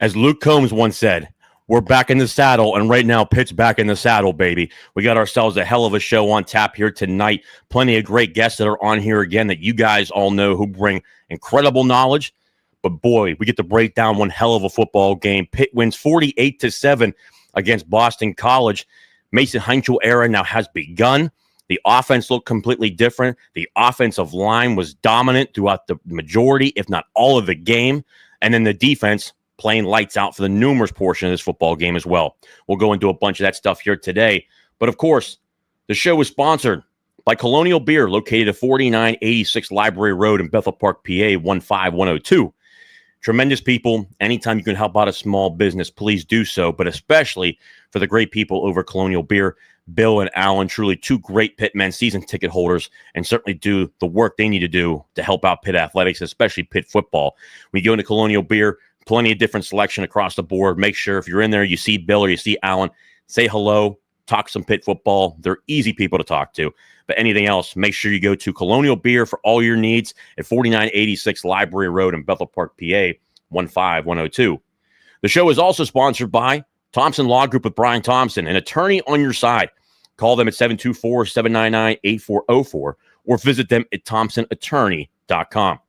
As Luke Combs once said, we're back in the saddle, and right now, Pitt's back in the saddle, baby. We got ourselves a hell of a show on tap here tonight. Plenty of great guests that are on here again that you guys all know who bring incredible knowledge. But boy, we get to break down one hell of a football game. Pitt wins 48-7 against Boston College. Mason Heintschel era now has begun. The offense looked completely different. The offensive line was dominant throughout the majority, if not all of the game. And then the defense playing lights out for the numerous portion of this football game as well. We'll go into a bunch of that stuff here today. But of course, the show is sponsored by Colonial Beer, located at 4986 Library Road in Bethel Park, PA, 15102. Tremendous people. Anytime you can help out a small business, please do so, but especially for the great people over Colonial Beer. Bill and Alan, truly two great Pitt men season ticket holders, and certainly do the work they need to do to help out Pitt athletics, especially Pitt football. When you go into Colonial Beer, plenty of different selection across the board. Make sure if you're in there, you see Bill or you see Alan, say hello, talk some Pitt football. They're easy people to talk to. But anything else, make sure you go to Colonial Beer for all your needs at 4986 Library Road in Bethel Park, PA, 15102. The show is also sponsored by Thompson Law Group with Brian Thompson, an attorney on your side. Call them at 724-799-8404 or visit them at thompsonattorney.com.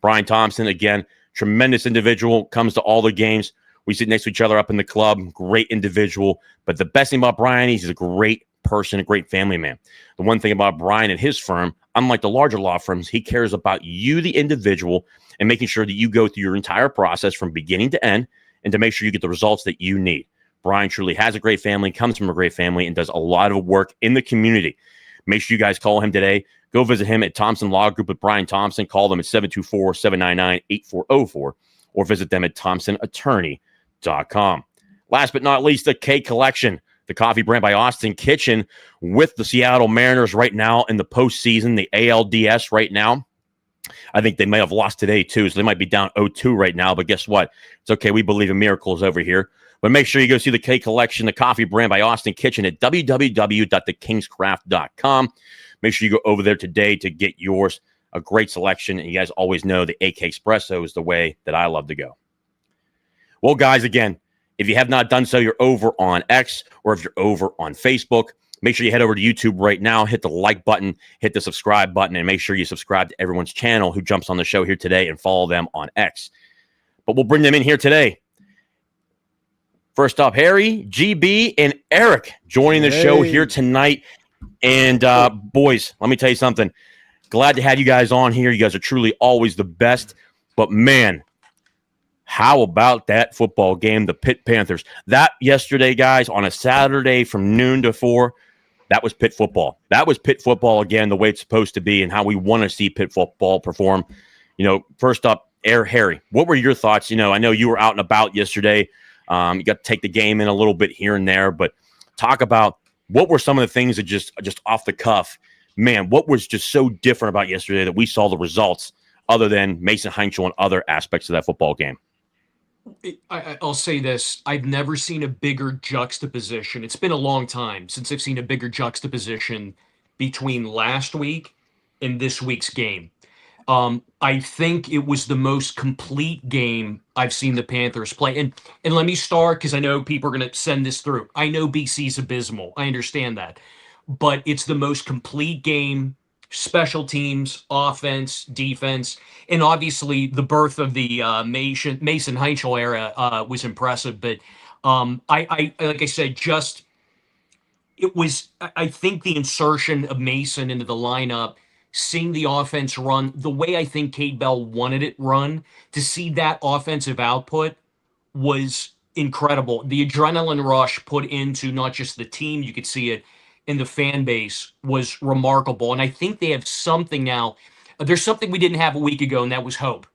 Brian Thompson, again, tremendous individual, comes to all the games. We sit next to each other up in the club. Great individual. But the best thing about Brian is he's a great person, a great family man. The one thing about Brian and his firm, unlike the larger law firms, he cares about you, the individual, and making sure that you go through your entire process from beginning to end and to make sure you get the results that you need. Brian truly has a great family, comes from a great family, and does a lot of work in the community. Make sure you guys call him today. Go visit him at Thompson Law Group with Brian Thompson. Call them at 724-799-8404 or visit them at thompsonattorney.com. Last but not least, the K Collection, the coffee brand by Austin Kitchen, with the Seattle Mariners right now in the postseason, the ALDS right now. I think they may have lost today too, so they might be down 0-2 right now, but guess what? It's okay. We believe in miracles over here. But make sure you go see the K Collection, the coffee brand by Austin Kitchen at www.thekingscraft.com. Make sure you go over there today to get yours. A great selection. And you guys always know the AK Espresso is the way that I love to go. Well, guys, again, if you have not done so, you're over on X, or if you're over on Facebook, make sure you head over to YouTube right now, hit the like button, hit the subscribe button, and make sure you subscribe to everyone's channel who jumps on the show here today and follow them on X. But we'll bring them in here today. First up, Harry, GB, and Eric joining the show here tonight. And boys, let me tell you something. Glad to have you guys on here. You guys are truly always the best. But man, how about that football game, the Pitt Panthers? That yesterday, guys, on a Saturday from noon to 4, that was Pitt football. That was Pitt football again, the way it's supposed to be and how we want to see Pitt football perform. You know, first up, Harry, what were your thoughts? You know, I know you were out and about yesterday. You got to take the game in a little bit here and there, but talk about what were some of the things that just off the cuff, man, what was just so different about yesterday that we saw the results other than Mason Heintschel and other aspects of that football game? I'll say this. I've never seen a bigger juxtaposition. It's been a long time since I've seen a bigger juxtaposition between last week and this week's game. I think it was the most complete game I've seen the Panthers play. And let me start, because I know people are going to send this through. I know BC's abysmal. I understand that. But it's the most complete game, special teams, offense, defense, and obviously the birth of the Mason Heintschel era was impressive. But I like I said, I think the insertion of Mason into the lineup, seeing the offense run the way I think Cade Bell wanted it run, to see that offensive output was incredible. The adrenaline rush put into not just the team, you could see it in the fan base, was remarkable. And I think they have something now. There's something we didn't have a week ago, and that was hope.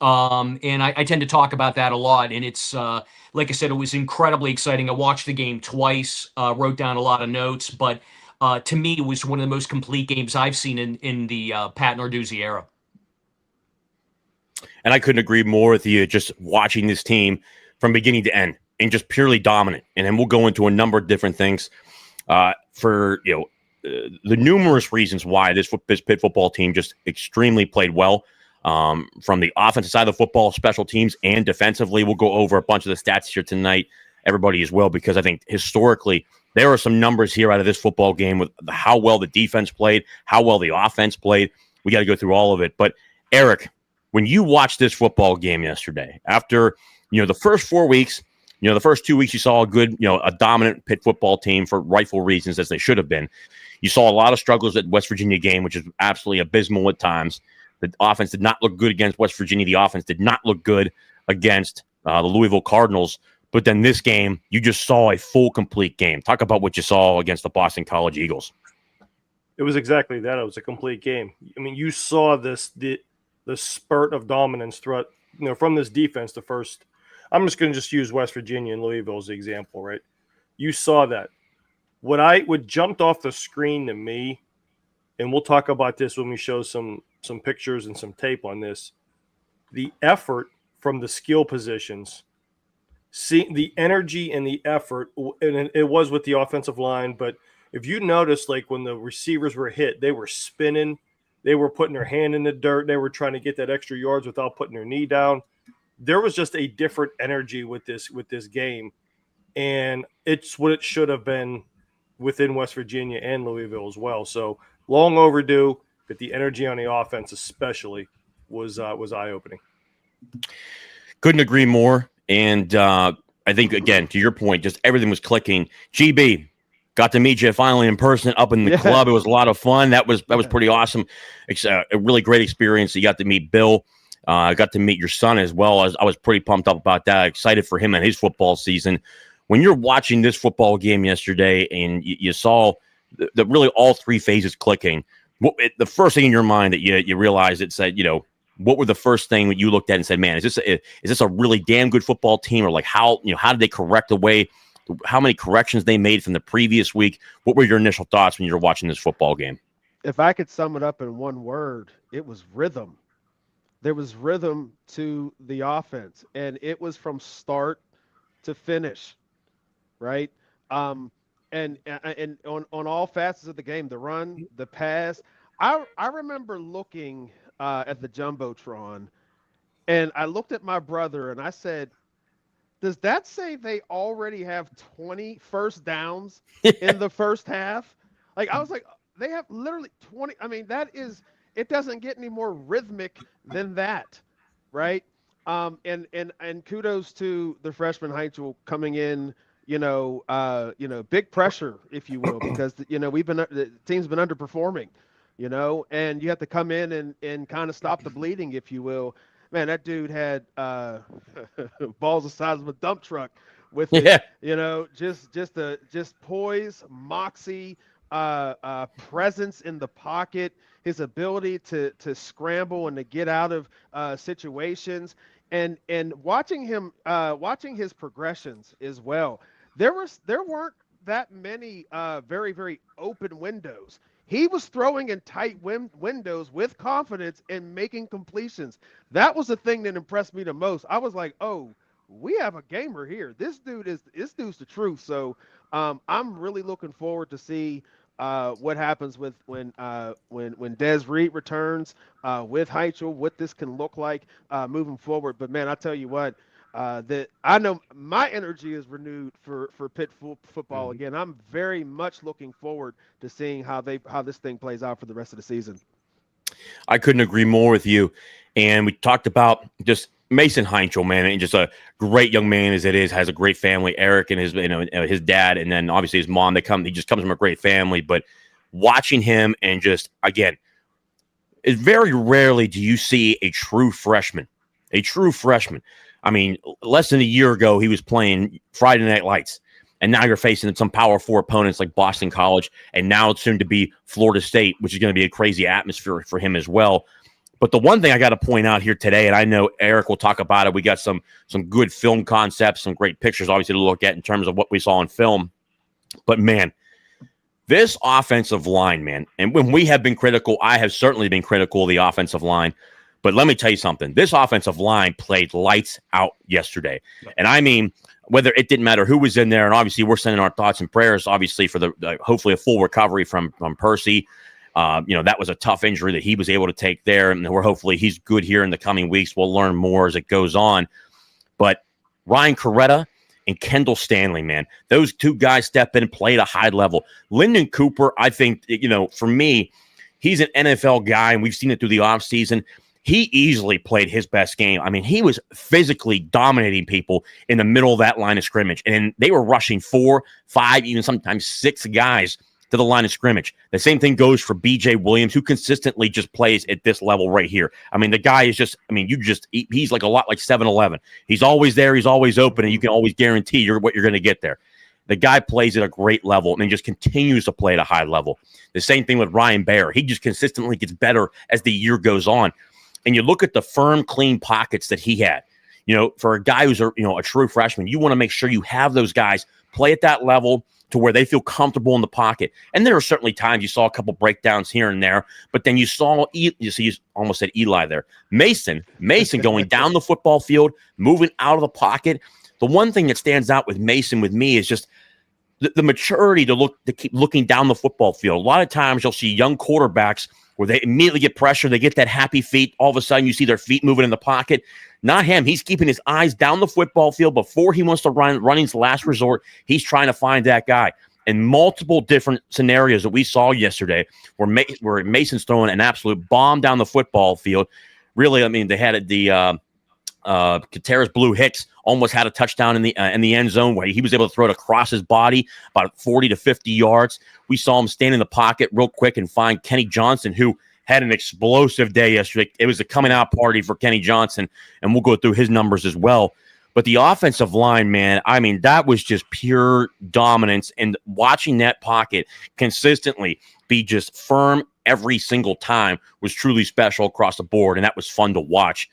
And I tend to talk about that a lot. And it's, like I said, it was incredibly exciting. I watched the game twice, wrote down a lot of notes, but to me, it was one of the most complete games I've seen in the Pat Narduzzi era. And I couldn't agree more with you, just watching this team from beginning to end and just purely dominant. And then we'll go into a number of different things for, the numerous reasons why this Pitt football team just extremely played well. from the offensive side of the football, special teams, and defensively. We'll go over a bunch of the stats here tonight, everybody as well, because I think historically there are some numbers here out of this football game with how well the defense played, how well the offense played. We got to go through all of it. But Eric, when you watched this football game yesterday, after the first 4 weeks, the first 2 weeks you saw a good, a dominant Pitt football team for rightful reasons, as they should have been. You saw a lot of struggles at West Virginia game, which is absolutely abysmal at times. The offense did not look good against West Virginia. The offense did not look good against the Louisville Cardinals. But then this game, you just saw a full, complete game. Talk about what you saw against the Boston College Eagles. It was exactly that. It was a complete game. I mean, you saw the spurt of dominance throughout, from this defense. The first, I'm just going to use West Virginia and Louisville as the example, right? You saw that. What jumped off the screen to me, and we'll talk about this when we show some pictures and some tape on this, the effort from the skill positions, see the energy and the effort, and it was with the offensive line, but if you notice, like when the receivers were hit, they were spinning, they were putting their hand in the dirt, they were trying to get that extra yards without putting their knee down. There was just a different energy with this game, and it's what it should have been within West Virginia and Louisville as well. So long overdue, but the energy on the offense especially was eye-opening. Couldn't agree more. And I think, again, to your point, just everything was clicking. GB, got to meet you finally in person up in the club. It was a lot of fun. That was pretty awesome. It's a really great experience. You got to meet Bill. I got to meet your son as well. I was pretty pumped up about that. Excited for him and his football season. When you're watching this football game yesterday and you saw the really all three phases clicking, the first thing in your mind that you realized, it said, what were the first thing that you looked at and said, man, is this a really damn good football team? Or like how did they correct away? How many corrections they made from the previous week? What were your initial thoughts when you were watching this football game? If I could sum it up in one word, it was rhythm. There was rhythm to the offense, and it was from start to finish, right? And on all facets of the game, the run, the pass. I remember looking at the Jumbotron, and I looked at my brother, and I said, does that say they already have 20 first downs in the first half? Like, I was like, they have literally 20. I mean, it doesn't get any more rhythmic than that, right? And kudos to the freshman Heintschel coming in, big pressure, if you will, because, the team's been underperforming, and you have to come in and kind of stop the bleeding, if you will. Man, that dude had balls the size of a dump truck with it, just poise, moxie, presence in the pocket, his ability to scramble and to get out of situations, and watching his progressions as well. There weren't that many very, very open windows. He was throwing in tight windows with confidence and making completions. That was the thing that impressed me the most. I was like, oh, we have a gamer here. This dude's the truth. So I'm really looking forward to see what happens when Des Reed returns with Heintschel, what this can look like moving forward. But man, I tell you what, that I know my energy is renewed for Pitt football again. I'm very much looking forward to seeing how this thing plays out for the rest of the season. I couldn't agree more with you. And we talked about just Mason Heintschel, man, and just a great young man as it is, has a great family. Eric and his dad, and then obviously his mom. He just comes from a great family. But watching him and just, again, it's very rarely do you see a true freshman. I mean, less than a year ago, he was playing Friday Night Lights, and now you're facing some Power 4 opponents like Boston College, and now it's soon to be Florida State, which is going to be a crazy atmosphere for him as well. But the one thing I got to point out here today, and I know Eric will talk about it, we got some good film concepts, some great pictures, obviously, to look at in terms of what we saw in film. But, man, this offensive line, man, and when we have been critical, I have certainly been critical of the offensive line. But let me tell you something. This offensive line played lights out yesterday. And I mean, whether it didn't matter who was in there, and obviously we're sending our thoughts and prayers, obviously, for the hopefully a full recovery from Percy. That was a tough injury that he was able to take there, and hopefully he's good here in the coming weeks. We'll learn more as it goes on. But Ryan Coretta and Kendall Stanley, man, those two guys step in and play at a high level. Lyndon Cooper, I think, for me, he's an NFL guy, and we've seen it through the offseason. He easily played his best game. I mean, he was physically dominating people in the middle of that line of scrimmage, and they were rushing 4, 5, even sometimes 6 guys to the line of scrimmage. The same thing goes for B.J. Williams, who consistently just plays at this level right here. I mean, the guy is he's like a lot like 7-Eleven. He's always there. He's always open, and you can always guarantee what you're going to get there. The guy plays at a great level and just continues to play at a high level. The same thing with Ryan Baer. He just consistently gets better as the year goes on. And you look at the firm, clean pockets that he had. For a guy who's a true freshman, you want to make sure you have those guys play at that level to where they feel comfortable in the pocket. And there are certainly times you saw a couple breakdowns here and there, but then you saw, you almost said Eli there, Mason going down the football field, moving out of the pocket. The one thing that stands out with Mason with me is just the maturity to keep looking down the football field. A lot of times you'll see young quarterbacks where they immediately get pressure, they get that happy feet, all of a sudden you see their feet moving in the pocket. Not him. He's keeping his eyes down the football field before he wants to run. Running's last resort. He's trying to find that guy. In multiple different scenarios that we saw yesterday where Mason's throwing an absolute bomb down the football field. Really, I mean, they had Kateris Blue Hicks almost had a touchdown in the end zone where he was able to throw it across his body about 40 to 50 yards. We saw him stand in the pocket real quick and find Kenny Johnson, who had an explosive day yesterday. It was a coming out party for Kenny Johnson, and we'll go through his numbers as well. But the offensive line, man, I mean, that was just pure dominance, and watching that pocket consistently be just firm every single time was truly special across the board, and that was fun to watch.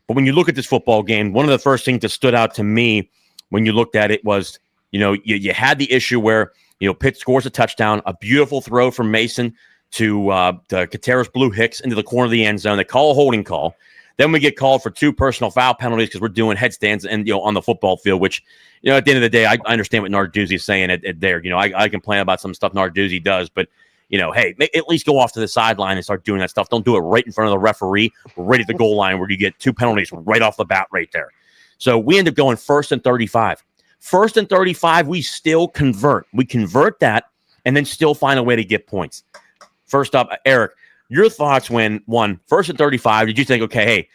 But when you look at this football game, one of the first things that stood out to me when you looked at it was, you had the issue where, Pitt scores a touchdown, a beautiful throw from Mason to the Kateris Blue Hicks into the corner of the end zone. They call a holding call. Then we get called for 2 personal foul penalties because we're doing headstands and on the football field, which, at the end of the day, I understand what Narduzzi is saying there. I complain about some stuff Narduzzi does, but hey, at least go off to the sideline and start doing that stuff. Don't do it right in front of the referee, right at the goal line where you get 2 penalties right off the bat right there. So we end up going 1st and 35. 1st and 35, we still convert. We convert that and then still find a way to get points. First up, Eric, your thoughts when 1st and 35, did you think, okay, hey,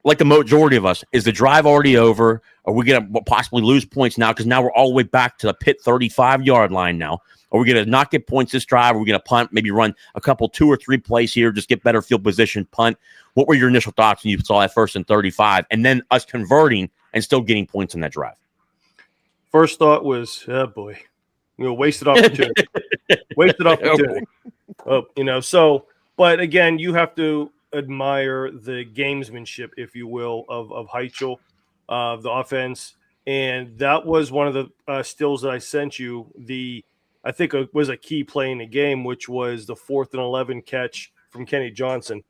like the majority of us, is the drive already over? Are we going to possibly lose points now? Because now we're all the way back to the Pitt 35-yard line now. Are we going to not get points this drive? Are we going to punt, maybe run a couple 2 or 3 plays here, just get better field position, punt? What were your initial thoughts when you saw that 1st and 35? And then us converting and still getting points in that drive? First thought was, oh boy, wasted opportunity. Wasted opportunity. But again, you have to admire the gamesmanship, if you will, of Heintschel, of the offense. And that was one of the stills that I sent you. I think it was a key play in the game, which was the 4th and 11 catch from Kenny Johnson,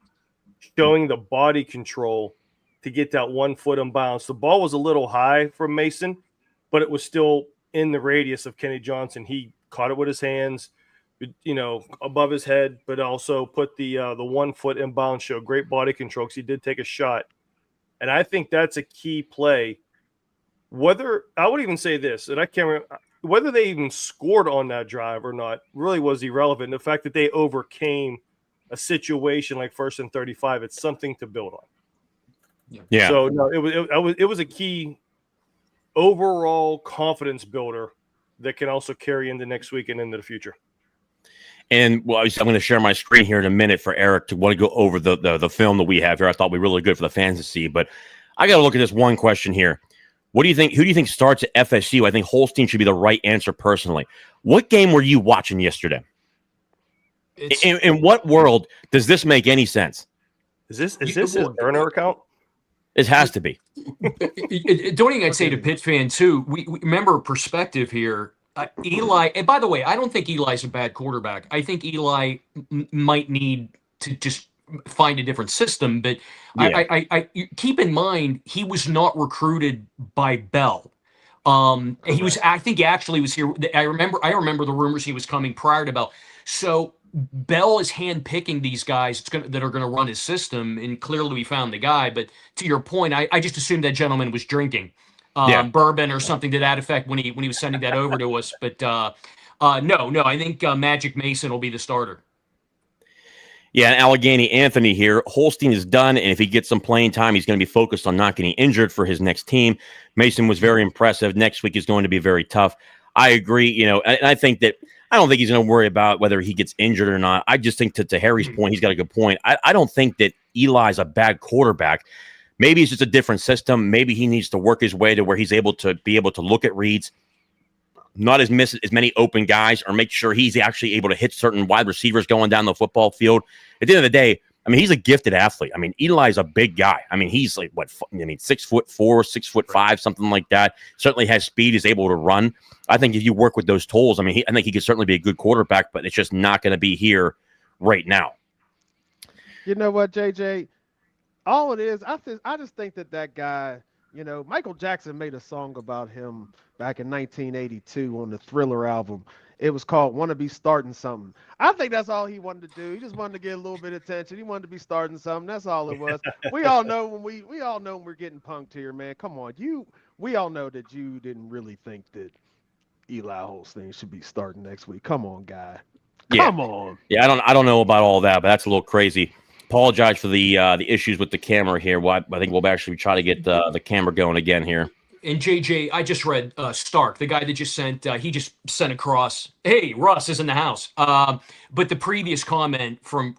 showing the body control to get that 1 foot in bounds. The ball was a little high from Mason, but it was still in the radius of Kenny Johnson. He caught it with his hands, above his head, but also put the 1 foot in bounds, show great body control because he did take a shot. And I think that's a key play. Whether I would even say this, and I can't remember whether they even scored on that drive or not, really was irrelevant. The fact that they overcame a situation like 1st and 35, it's something to build on. Yeah. So no, it was a key overall confidence builder that can also carry into next week and into the future. And I'm going to share my screen here in a minute for Eric to want to go over the film that we have here. I thought we were really good for the fans to see, but I got to look at this one question here. What do you think? Who do you think starts at FSU? I think Holstein should be the right answer personally. What game were you watching yesterday? In what world does this make any sense? Is this his burner account? It has to be. Don't even I'd say to Pitt fan too. We remember perspective here. Eli, and by the way, I don't think Eli's a bad quarterback. I think Eli might need to just find a different system. But yeah. I keep in mind he was not recruited by Bell. He was, I think he actually was here. I remember the rumors he was coming prior to Bell. So Bell is handpicking these guys that are going to run his system, and clearly we found the guy. But to your point, I just assumed that gentleman was drinking bourbon or something to that effect when he was sending that over to us. But no, I think Magic Mason will be the starter. Yeah, and Allegheny Anthony here. Holstein is done, and if he gets some playing time, he's going to be focused on not getting injured for his next team. Mason was very impressive. Next week is going to be very tough. I agree, and I think that I don't think he's going to worry about whether he gets injured or not. I just think to Harry's point, he's got a good point. I don't think that Eli's a bad quarterback. Maybe it's just a different system. Maybe he needs to work his way to where he's able to look at reads, not as miss as many open guys, or make sure he's actually able to hit certain wide receivers going down the football field. At the end of the day, I mean, he's a gifted athlete. I mean, Eli's a big guy. I mean, he's like 6'4", 6'5", something like that. Certainly has speed. He's able to run. I think if you work with those tools, I mean, I think he could certainly be a good quarterback, but it's just not going to be here right now. You know what, JJ? All it is, I just think that guy, Michael Jackson made a song about him back in 1982 on the Thriller album. It was called "Wanna Be Starting Something." I think that's all he wanted to do. He just wanted to get a little bit of attention. He wanted to be starting something. That's all it was. We all know when we're getting punked here, man. Come on, we all know that you didn't really think that Eli Holstein should be starting next week. Come on, guy. Come on. Yeah, I don't know about all that, but that's a little crazy. Apologize for the issues with the camera here. I think we'll actually try to get the camera going again here. And JJ, I just read Stark, the guy that just sent, he just sent across, hey, Russ is in the house. But the previous comment from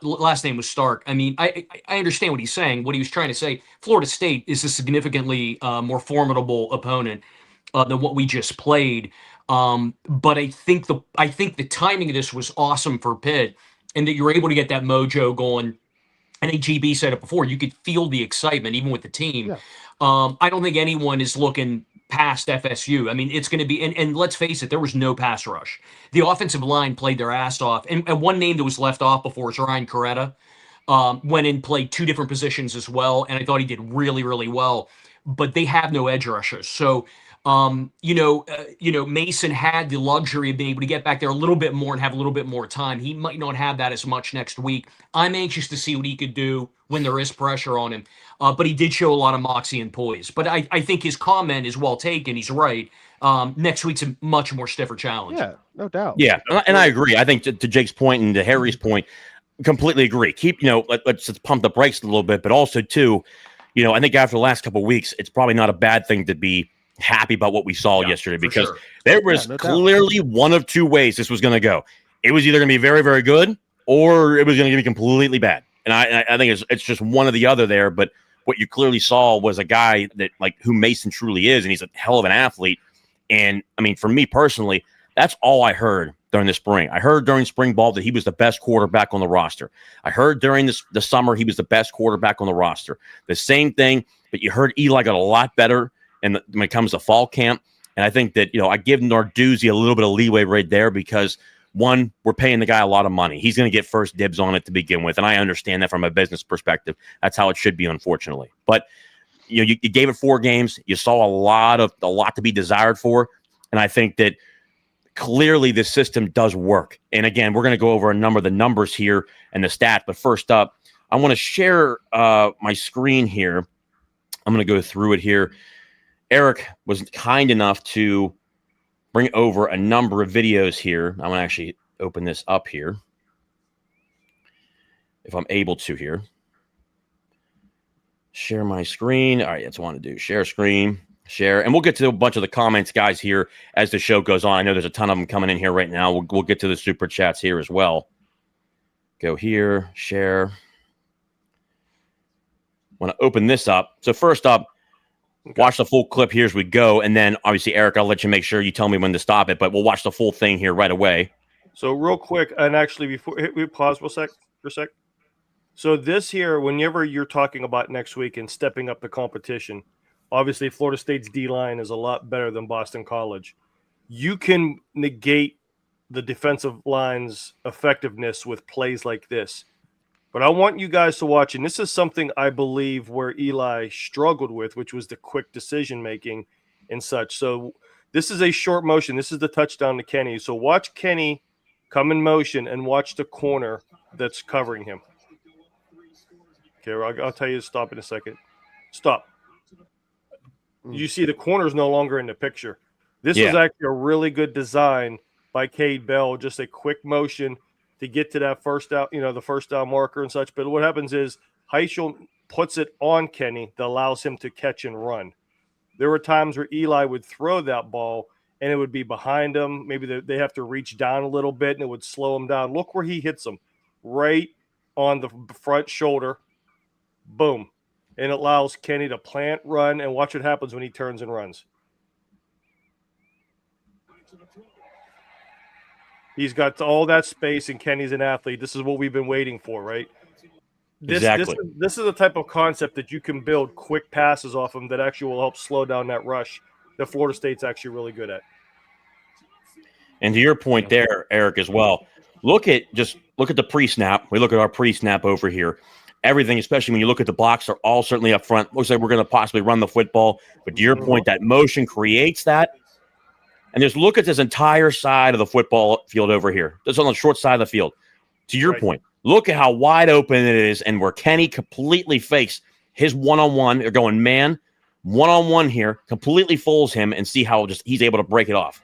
last name was Stark. I mean, I understand what he's saying. What he was trying to say, Florida State is a significantly more formidable opponent than what we just played. But I think the timing of this was awesome for Pitt, and that you're able to get that mojo going. I think GB said it before. You could feel the excitement even with the team. Yeah. I don't think anyone is looking past FSU. I mean, it's going to be, and let's face it, there was no pass rush. The offensive line played their ass off. And one name that was left off before is Ryan Coretta. Went and played two different positions as well, and I thought he did really, really well. But they have no edge rushers. So, Mason had the luxury of being able to get back there a little bit more and have a little bit more time. He might not have that as much next week. I'm anxious to see what he could do when there is pressure on him. But he did show a lot of moxie and poise. But I think his comment is well taken. He's right. Next week's a much more stiffer challenge. Yeah, no doubt. Yeah, and I agree. I think to Jake's point and to Harry's point, completely agree. Let's just pump the brakes a little bit, but also too, I think after the last couple of weeks, it's probably not a bad thing to be happy about what we saw yesterday, because there was clearly one of two ways this was going to go. It was either going to be very, very good, or it was going to be completely bad. And I think it's just one or the other there. But what you clearly saw was a guy that who Mason truly is, and he's a hell of an athlete. And I mean, for me personally, that's all I heard during the spring. I heard during spring ball that he was the best quarterback on the roster. I heard during the summer he was the best quarterback on the roster. The same thing, but you heard Eli got a lot better when it comes to fall camp. And I think that, I give Narduzzi a little bit of leeway right there, because one, we're paying the guy a lot of money. He's going to get first dibs on it to begin with. And I understand that from a business perspective. That's how it should be, unfortunately. But you gave it 4 games. You saw a lot to be desired for. And I think that clearly this system does work. And again, we're going to go over a number of the numbers here and the stats. But first up, I want to share my screen here. I'm going to go through it here. Eric was kind enough to bring over a number of videos here. I'm going to actually open this up here, if I'm able to here. Share my screen. All right, that's what I want to do. Share screen, share. And we'll get to a bunch of the comments, guys, here as the show goes on. I know there's a ton of them coming in here right now. We'll get to the super chats here as well. Go here, share. Want to open this up. So first up, watch the full clip here as we go. And then, obviously, Eric, I'll let you make sure you tell me when to stop it. But we'll watch the full thing here right away. So real quick, and actually, before we pause for a sec. So this here, whenever you're talking about next week and stepping up the competition, obviously Florida State's D-line is a lot better than Boston College. You can negate the defensive line's effectiveness with plays like this. But I want you guys to watch, and this is something I believe where Eli struggled with, which was the quick decision-making and such. So this is a short motion. This is the touchdown to Kenny. So watch Kenny come in motion and watch the corner that's covering him. Okay, I'll tell you to stop in a second. Stop. You see the corner is no longer in the picture. This was actually a really good design by Cade Bell, just a quick motion to get to that first down, the first down marker and such. But what happens is Heintschel puts it on Kenny that allows him to catch and run. There were times where Eli would throw that ball and it would be behind him. Maybe they have to reach down a little bit and it would slow him down. Look where he hits him, right on the front shoulder. Boom. And it allows Kenny to plant, run, and watch what happens when he turns and runs. He's got all that space, and Kenny's an athlete. This is what we've been waiting for, right? Exactly. This is the type of concept that you can build quick passes off him that actually will help slow down that rush that Florida State's actually really good at. And to your point there, Eric, as well, look at the pre-snap. We look at our pre-snap over here. Everything, especially when you look at the blocks, are all certainly up front. Looks like we're going to possibly run the football. But to your point, that motion creates that. And just look at this entire side of the football field over here. Just on the short side of the field. To your point, look at how wide open it is and where Kenny completely fakes his one-on-one. They're going man, one-on-one here, completely fools him, and see how just he's able to break it off.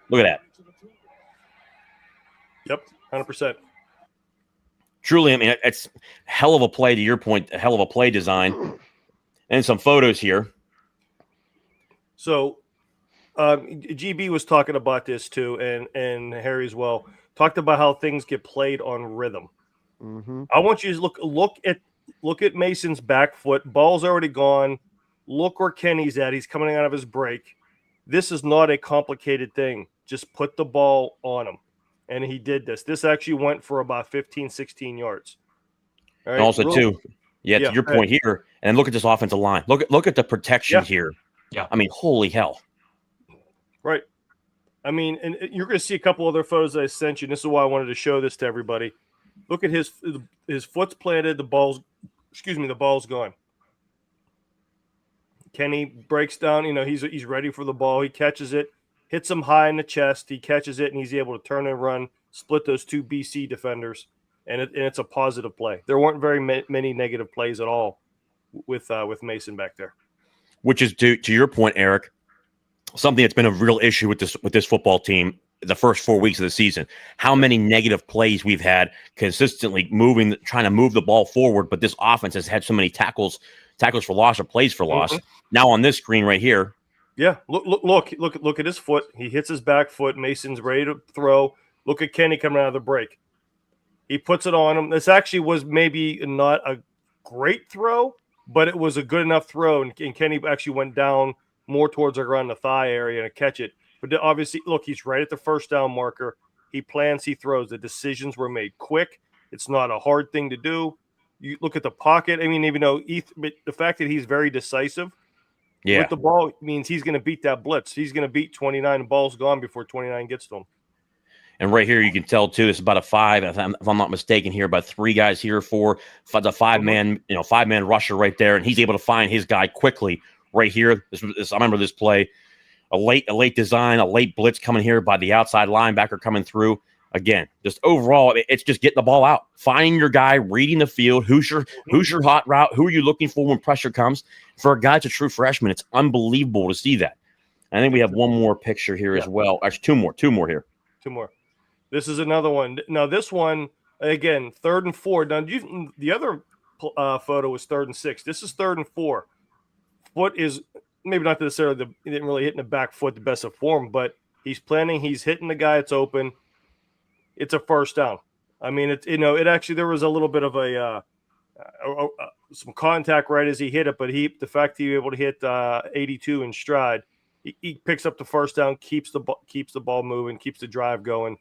Look at that. Yep, 100%. Truly, I mean, it's a hell of a play, to your point, a hell of a play design. And some photos here. So GB was talking about this too, and Harry as well. Talked about how things get played on rhythm. Mm-hmm. I want you to look at Mason's back foot. Ball's already gone. Look where Kenny's at. He's coming out of his break. This is not a complicated thing. Just put the ball on him. And he did this. This actually went for about 15, 16 yards. All right, and also, to your point here, and look at this offensive line. Look at the protection here. Yeah. I mean, holy hell. Right. I mean, and you're going to see a couple other photos that I sent you. This is why I wanted to show this to everybody. Look at his foot's planted. The ball's gone. Kenny breaks down. He's ready for the ball. He catches it. Hits him high in the chest. He catches it, and he's able to turn and run, split those two BC defenders, and it's a positive play. There weren't very many negative plays at all with Mason back there. Which is, to your point, Eric, something that's been a real issue with this football team the first 4 weeks of the season. How many negative plays we've had consistently trying to move the ball forward, but this offense has had so many tackles for loss or plays for loss. Mm-hmm. Now on this screen right here. Yeah, look at his foot. He hits his back foot. Mason's ready to throw. Look at Kenny coming out of the break. He puts it on him. This actually was maybe not a great throw, but it was a good enough throw, and Kenny actually went down more towards around the thigh area and catch it. But obviously, look, he's right at the first down marker. He plans, he throws. The decisions were made quick. It's not a hard thing to do. You look at the pocket. I mean, even though the fact that he's very decisive with the ball means he's going to beat that blitz. He's going to beat 29. The ball's gone before 29 gets to him. And right here, you can tell too. It's about a 5, if I'm not mistaken. Here, about 3 guys here for the 5-man, 5-man rusher right there, and he's able to find his guy quickly right here. I remember this play, a late design, a late blitz coming here by the outside linebacker coming through. Again, just overall, it's just getting the ball out, finding your guy, reading the field. Who's your hot route? Who are you looking for when pressure comes? For a guy that's a true freshman, it's unbelievable to see that. I think we have one more picture here as well. Actually, two more here. 2 more. This is another one. Now, this one, again, 3rd and 4. Now, the other photo was 3rd and 6. This is 3rd and 4. Foot is maybe not necessarily he didn't really hit in the back foot the best of form, but he's planning. He's hitting the guy. It's open. It's a first down. I mean, it actually there was a little bit of some contact right as he hit it, but the fact that he was able to hit 82 in stride, he picks up the first down, keeps the ball moving, keeps the drive going.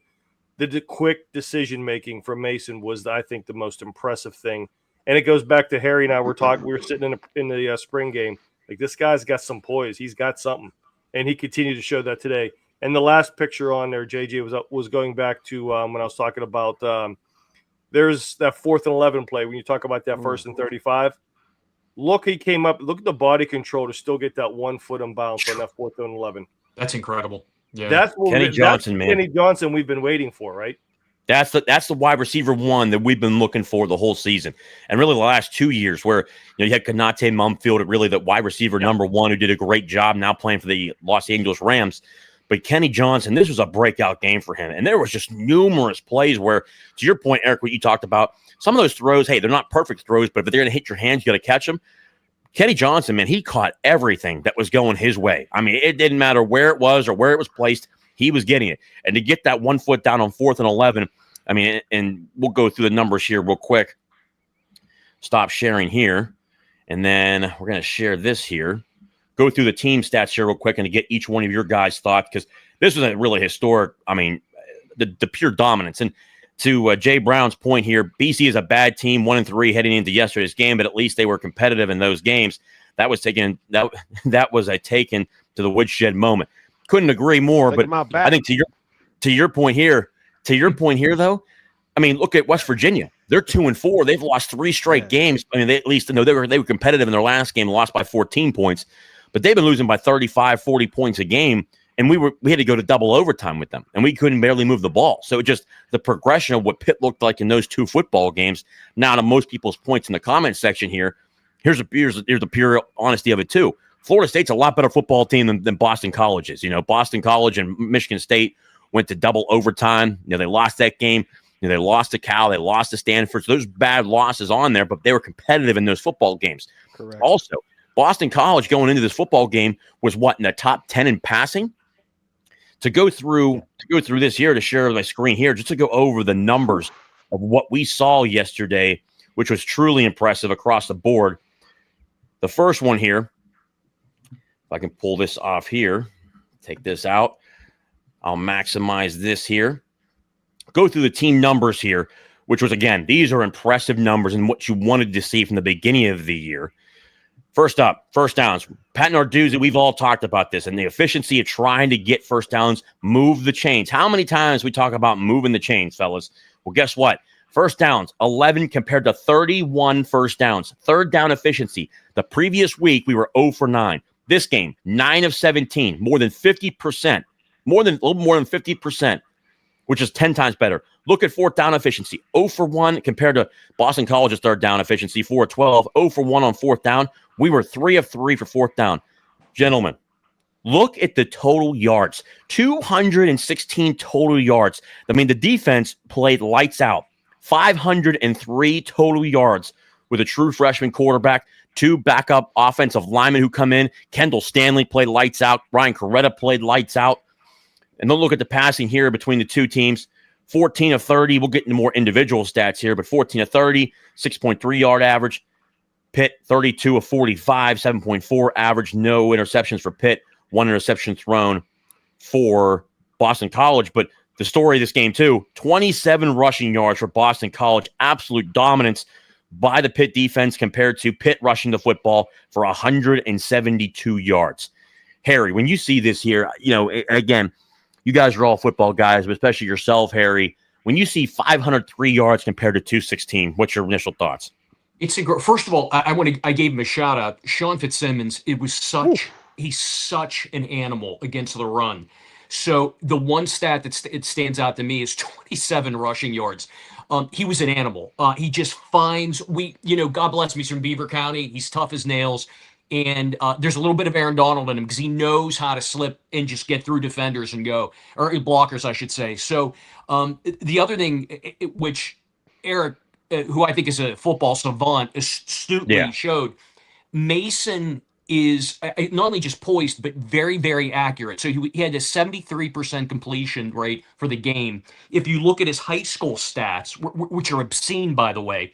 The quick decision making from Mason was, I think, the most impressive thing. And it goes back to Harry and I were talking. We were sitting in the spring game. Like, this guy's got some poise. He's got something, and he continued to show that today. And the last picture on there, JJ, was going back to when I was talking about there's that 4th and 11 play when you talk about that 1st and 35. Look, he came up. Look at the body control to still get that 1 foot on bounce on that 4th and 11. That's incredible. Yeah. That's what Kenny Johnson, man. Kenny Johnson we've been waiting for, right? That's the wide receiver one that we've been looking for the whole season. And really the last 2 years where you had Konate Mumfield, really the wide receiver number one who did a great job now playing for the Los Angeles Rams. But Kenny Johnson, this was a breakout game for him. And there was just numerous plays where, to your point, Eric, what you talked about, some of those throws, hey, they're not perfect throws, but if they're going to hit your hands, you got to catch them. Kenny Johnson, man, he caught everything that was going his way. I mean, it didn't matter where it was or where it was placed. He was getting it. And to get that 1 foot down on 4th and 11, I mean, and we'll go through the numbers here real quick. Stop sharing here. And then we're going to share this here. Go through the team stats here real quick and to get each one of your guys' thoughts, because this was a really historic, I mean, the pure dominance. And to Jay Brown's point here, BC is a bad team, 1-3 heading into yesterday's game, but at least they were competitive in those games. That was taken. That was a taken to the woodshed moment. Couldn't agree more. But I think to your point here, though, I mean, look at West Virginia. They're 2-4. They've lost 3 straight games. I mean, they, at least they were competitive in their last game, lost by 14 points, but they've been losing by 35, 40 points a game. And we had to go to double overtime with them, and we couldn't barely move the ball. So it just the progression of what Pitt looked like in those 2 football games. Now, to most people's points in the comment section here, here's the pure honesty of it too. Florida State's a lot better football team than Boston College is. You know, Boston College and Michigan State went to double overtime. You know, they lost that game. You know, they lost to Cal. They lost to Stanford. So there's bad losses on there, but they were competitive in those football games. Correct. Also, Boston College going into this football game was what, in the top 10 in passing? To go through this here, to share my screen here, just to go over the numbers of what we saw yesterday, which was truly impressive across the board. The first one here, if I can pull this off here, take this out. I'll maximize this here. Go through the team numbers here, which was, again, these are impressive numbers and what you wanted to see from the beginning of the year. First up, first downs. Pat Narduzzi, we've all talked about this, and the efficiency of trying to get first downs, move the chains. How many times we talk about moving the chains, fellas? Well, guess what? First downs, 11 compared to 31 first downs. Third down efficiency. The previous week, we were 0 for 9. This game, 9 of 17, more than 50%. A little more than 50%, which is 10 times better. Look at fourth down efficiency. 0 for 1 compared to Boston College's third down efficiency, 4 of 12. 0 for 1 on fourth down. We were 3 of 3 for fourth down. Gentlemen, look at the total yards. 216 total yards. I mean, the defense played lights out. 503 total yards with a true freshman quarterback. 2 backup offensive linemen who come in. Kendall Stanley played lights out. Ryan Coretta played lights out. And then look at the passing here between the two teams. 14 of 30. We'll get into more individual stats here, but 14 of 30, 6.3 yard average. Pitt, 32 of 45, 7.4 average. No interceptions for Pitt. 1 interception thrown for Boston College. But the story of this game, too, 27 rushing yards for Boston College. Absolute dominance by the Pitt defense compared to Pitt rushing the football for 172 yards. Harry, when you see this here, you know, again, you guys are all football guys, but especially yourself, Harry. When you see 503 yards compared to 216, what's your initial thoughts? It's first of all, I gave him a shout out. Sean Fitzsimmons, he's such an animal against the run. So the one stat it stands out to me is 27 rushing yards. He was an animal. He just finds God bless him, he's from Beaver County. He's tough as nails. And there's a little bit of Aaron Donald in him because he knows how to slip and just get through defenders and go, or blockers, I should say. So the other thing, which Eric, who I think is a football savant, astutely showed, Mason is not only just poised, but very, very accurate. So he had a 73% completion rate for the game. If you look at his high school stats, which are obscene, by the way,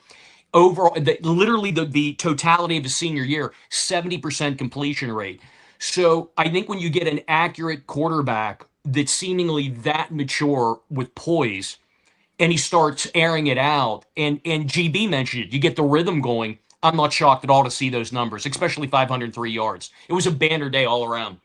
overall, literally the totality of his senior year, 70% completion rate. So I think when you get an accurate quarterback that's seemingly that mature with poise, and he starts airing it out, and GB mentioned it, you get the rhythm going. I'm not shocked at all to see those numbers, especially 503 yards. It was a banner day all around.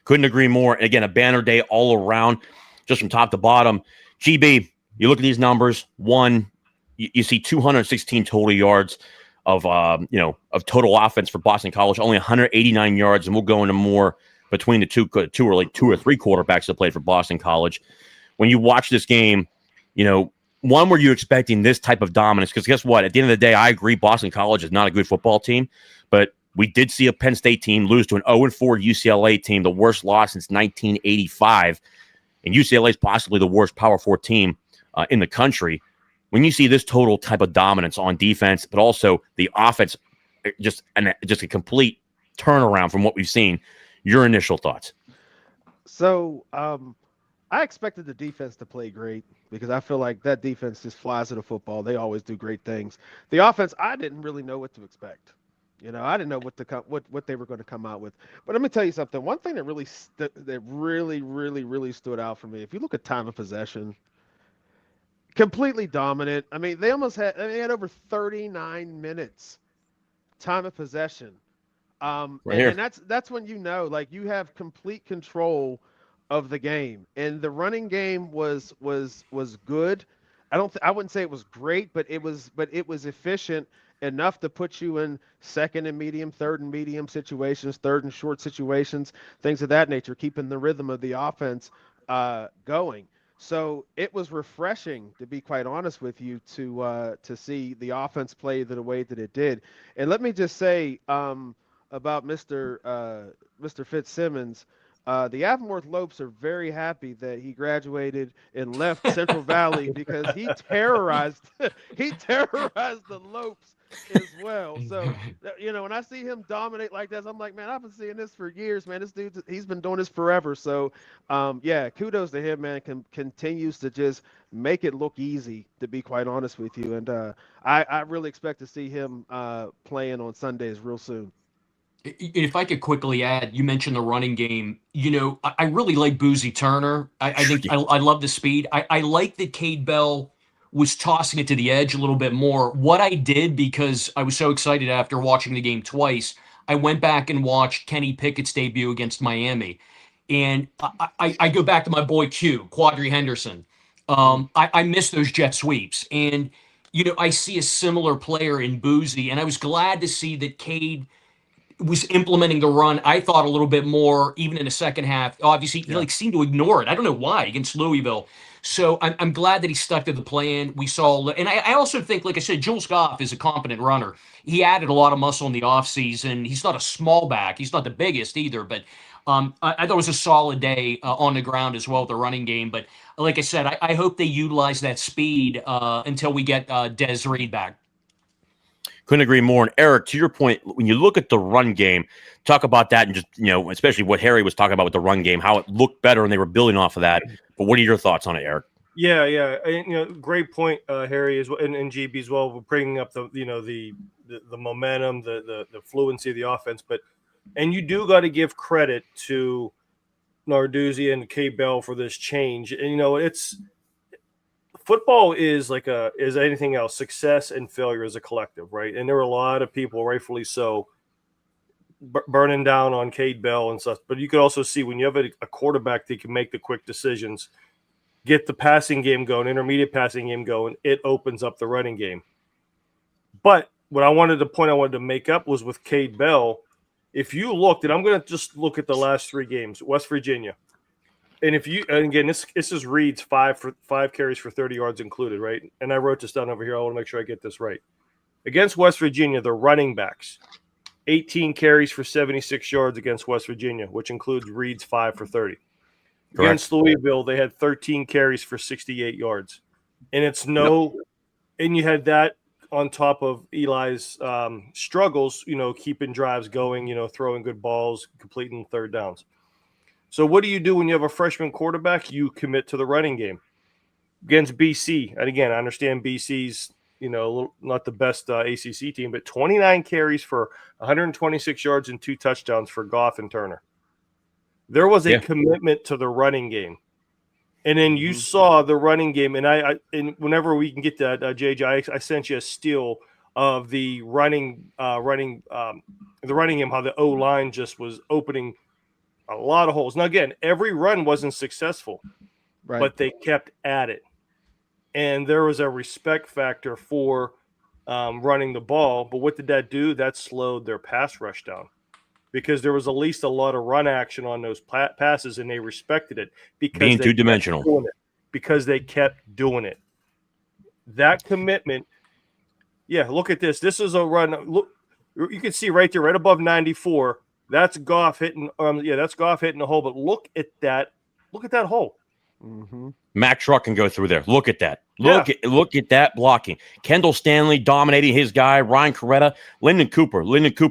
Couldn't agree more. And again, a banner day all around, just from top to bottom. GB, you look at these numbers. One, you see 216 total yards. of total offense for Boston College, only 189 yards, and we'll go into more between the two or three quarterbacks that played for Boston College. When you watch this game, one, were you expecting this type of dominance? Because guess what? At the end of the day, I agree Boston College is not a good football team, but we did see a Penn State team lose to an 0-4 UCLA team, the worst loss since 1985, and UCLA is possibly the worst Power 4 team in the country. When you see this total type of dominance on defense, but also the offense, just a complete turnaround from what we've seen, your initial thoughts? So I expected the defense to play great because I feel like that defense just flies to the football. They always do great things. The offense, I didn't really know what to expect. I didn't know what they were going to come out with. But let me tell you something. One thing that really stood out for me, if you look at time of possession, completely dominant. I mean, they had over 39 minutes time of possession. And that's when like you have complete control of the game. And the running game was good. I wouldn't say it was great, but it was efficient enough to put you in second and medium, third and medium situations, third and short situations, things of that nature, keeping the rhythm of the offense going. So it was refreshing, to be quite honest with you, to see the offense play the way that it did. And let me just say about Mr. Fitzsimmons, the Avonworth Lopes are very happy that he graduated and left Central Valley because he terrorized the Lopes as well. So, when I see him dominate like this, I'm like, man, I've been seeing this for years, man. This dude, he's been doing this forever. So, kudos to him, man. Continues to just make it look easy, to be quite honest with you. And I really expect to see him playing on Sundays real soon. If I could quickly add, you mentioned the running game. I really like Boozy Turner. I think I love the speed. I like that Cade Bell was tossing it to the edge a little bit more. What I did, because I was so excited after watching the game twice, I went back and watched Kenny Pickett's debut against Miami. And I go back to my boy Q, Quadri Henderson. I miss those jet sweeps. And, I see a similar player in Boozy. And I was glad to see that Cade was implementing the run, I thought, a little bit more, even in the second half. Obviously, he seemed to ignore it. I don't know why against Louisville. So I'm glad that he stuck to the plan. We saw, and I also think, like I said, Jules Goff is a competent runner. He added a lot of muscle in the offseason. He's not a small back. He's not the biggest either, but I thought it was a solid day on the ground as well, the running game. But like I said, I hope they utilize that speed until we get Des Reed back. Couldn't agree more. And Eric, to your point, when you look at the run game, talk about that and just, especially what Harry was talking about with the run game, how it looked better and they were building off of that. But what are your thoughts on it, Eric? Yeah. And, great point, Harry, as well, and GB as well. We're bringing up the momentum, the fluency of the offense. And you do got to give credit to Narduzzi and Cade Bell for this change. And, it's football is is anything else. Success and failure is a collective, right? And there were a lot of people, rightfully so, burning down on Cade Bell and stuff. But you could also see when you have a quarterback that can make the quick decisions, get the passing game going, intermediate passing game going, it opens up the running game. But what I wanted to make up was with Cade Bell. If you looked, and I'm going to just look at the last three games, West Virginia. And again, this is Reed's five carries for 30 yards included, right? And I wrote this down over here. I want to make sure I get this right. Against West Virginia, the running backs, 18 carries for 76 yards against West Virginia, which includes Reed's 5 for 30. Correct. Against Louisville, they had 13 carries for 68 yards. And and you had that on top of Eli's struggles, keeping drives going, throwing good balls, completing third downs. So what do you do when you have a freshman quarterback? You commit to the running game. Against BC, and again, I understand BC's, not the best ACC team, but 29 carries for 126 yards and 2 touchdowns for Goff and Turner. There was a commitment to the running game. And then you saw the running game, and whenever we can get that, JJ, I sent you a steal of the running game, how the O-line just was opening a lot of holes. Now, again, every run wasn't successful, but they kept at it. And there was a respect factor for running the ball. But what did that do? That slowed their pass rush down because there was at least a lot of run action on those passes, and they respected it because Being two-dimensional. Because they kept doing it. That commitment. Yeah, look at this. This is a run. Look, you can see right there, right above 94. That's Goff hitting. That's Goff hitting the hole. But look at that. Look at that hole. Mm-hmm. Mack Truck can go through there. Look at that. Look at that blocking. Kendall Stanley dominating his guy. Ryan Coretta. Lyndon Cooper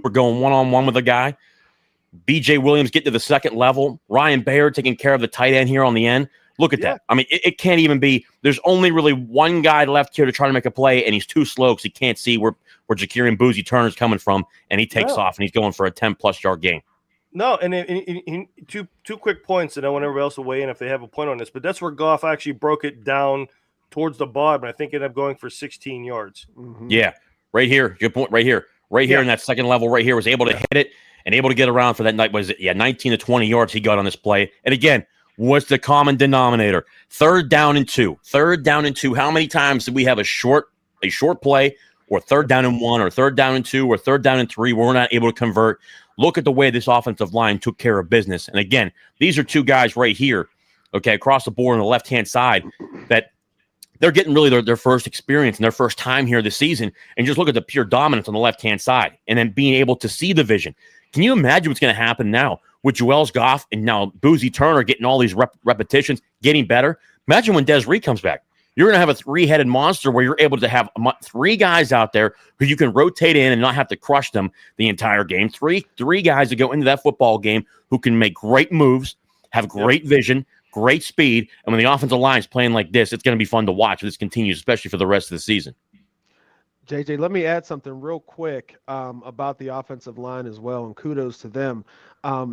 going one-on-one with a guy. B.J. Williams getting to the second level. Ryan Bayer taking care of the tight end here on the end. Look at that. I mean, it can't even be. There's only really one guy left here to try to make a play, and he's too slow because he can't see where Jakirian Boozy Turner's coming from, and he takes off, and he's going for a 10-plus yard game. No, and two quick points, and I want everybody else to weigh in if they have a point on this, but that's where Goff actually broke it down towards the bottom, and I think ended up going for 16 yards. Mm-hmm. Yeah, right here. Good point right here. Right here in that second level right here, was able to hit it and able to get around for that night. Was it? Yeah, 19 to 20 yards he got on this play. And again, what's the common denominator? Third down and two. How many times did we have a short play, or third down and one, or third down and two, or third down and three where we're not able to convert? Look at the way this offensive line took care of business. And again, these are two guys right here, okay, across the board on the left-hand side, that they're getting really their first experience and their first time here this season. And just look at the pure dominance on the left-hand side and then being able to see the vision. Can you imagine what's going to happen now with Joel's Goff and now Boozy Turner getting all these repetitions, getting better? Imagine when Des Reed comes back. You're going to have a three-headed monster where you're able to have three guys out there who you can rotate in and not have to crush them the entire game. Three guys that go into that football game who can make great moves, have great vision, great speed. And when the offensive line is playing like this, it's going to be fun to watch if this continues, especially for the rest of the season. JJ, let me add something real quick about the offensive line as well, and kudos to them.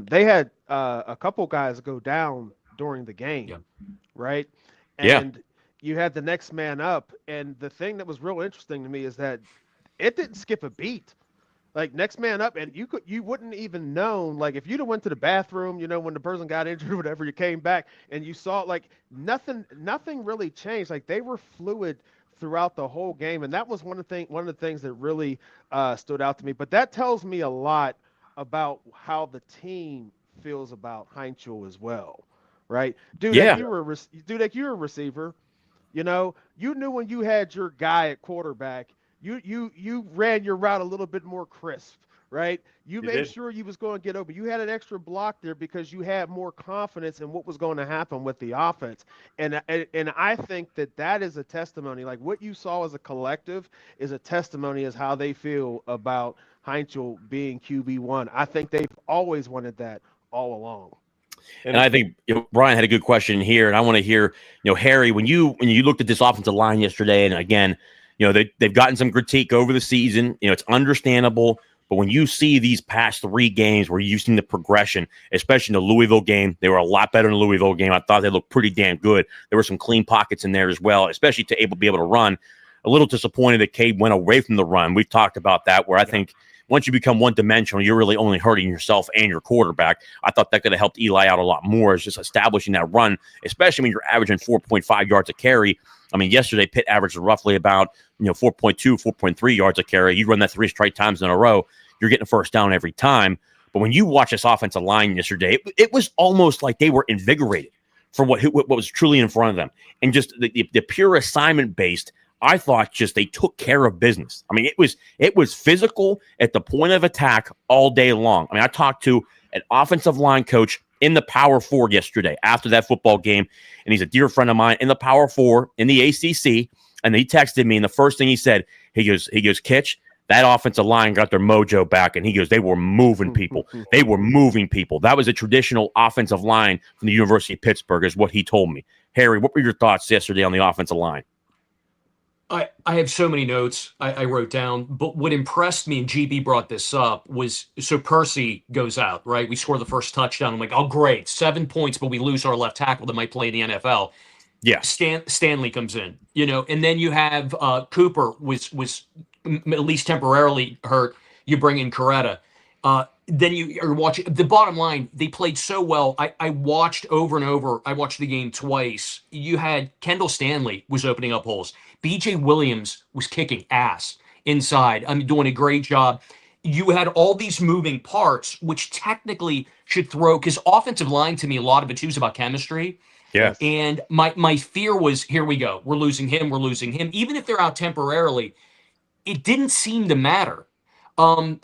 They had a couple guys go down during the game, right? And you had the next man up, and the thing that was real interesting to me is that it didn't skip a beat. Like, next man up, and you wouldn't even known, like, if you'd have went to the bathroom, when the person got injured or whatever, you came back and you saw, like, nothing really changed. Like, they were fluid throughout the whole game, and that was one of the things that really stood out to me. But that tells me a lot about how the team feels about Heintschel as well, right? Dude, if you were a receiver, you knew when you had your guy at quarterback, you ran your route a little bit more crisp, right? You made sure you was going to get open. You had an extra block there because you had more confidence in what was going to happen with the offense. And I think that is a testimony. Like, what you saw as a collective is a testimony as how they feel about Heintschel being QB1. I think they've always wanted that all along. And I think Brian had a good question here, and I want to hear, Harry, when you looked at this offensive line yesterday, and again, they've gotten some critique over the season. It's understandable, but when you see these past three games where you've seen the progression, especially in the Louisville game, they were a lot better in the Louisville game. I thought they looked pretty damn good. There were some clean pockets in there as well, especially to be able to run. A little disappointed that Cade went away from the run. We've talked about that, where I think once you become one-dimensional, you're really only hurting yourself and your quarterback. I thought that could have helped Eli out a lot more, is just establishing that run, especially when you're averaging 4.5 yards a carry. I mean, yesterday, Pitt averaged roughly about 4.2, 4.3 yards a carry. You run that three straight times in a row, you're getting a first down every time. But when you watch this offensive line yesterday, it was almost like they were invigorated for what was truly in front of them. And just the pure assignment-based, I thought just they took care of business. I mean, it was physical at the point of attack all day long. I mean, I talked to an offensive line coach in the Power 4 yesterday after that football game, and he's a dear friend of mine in the Power 4 in the ACC, and he texted me, and the first thing he said, he goes, Kitch, that offensive line got their mojo back, and he goes, they were moving people. They were moving people. That was a traditional offensive line from the University of Pittsburgh, is what he told me. Harry, what were your thoughts yesterday on the offensive line? I have so many notes I wrote down, but what impressed me, and GB brought this up, was so Percy goes out, right? We score the first touchdown. I'm like, oh, great, 7 points, but we lose our left tackle that might play in the NFL. Yeah. Stanley comes in, and then you have Cooper was at least temporarily hurt. You bring in Coretta. Then you are watching. The bottom line, they played so well. I watched over and over. I watched the game twice. You had Kendall Stanley was opening up holes. B.J. Williams was kicking ass. inside. I'm doing a great job. You had all these moving parts, which technically should throw, because offensive line to me, a lot of it too is about chemistry. Yeah. And my fear was, here we go. We're losing him. We're losing him. Even if they're out temporarily, it didn't seem to matter.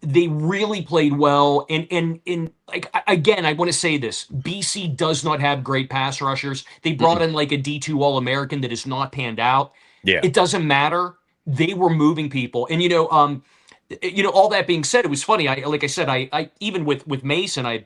They really played well. And like, again, I want to say this. BC does not have great pass rushers. They brought in like a D2 All-American that has not panned out. Yeah. It doesn't matter. They were moving people. And, all that being said, it was funny. Like I said, I even with Mason, I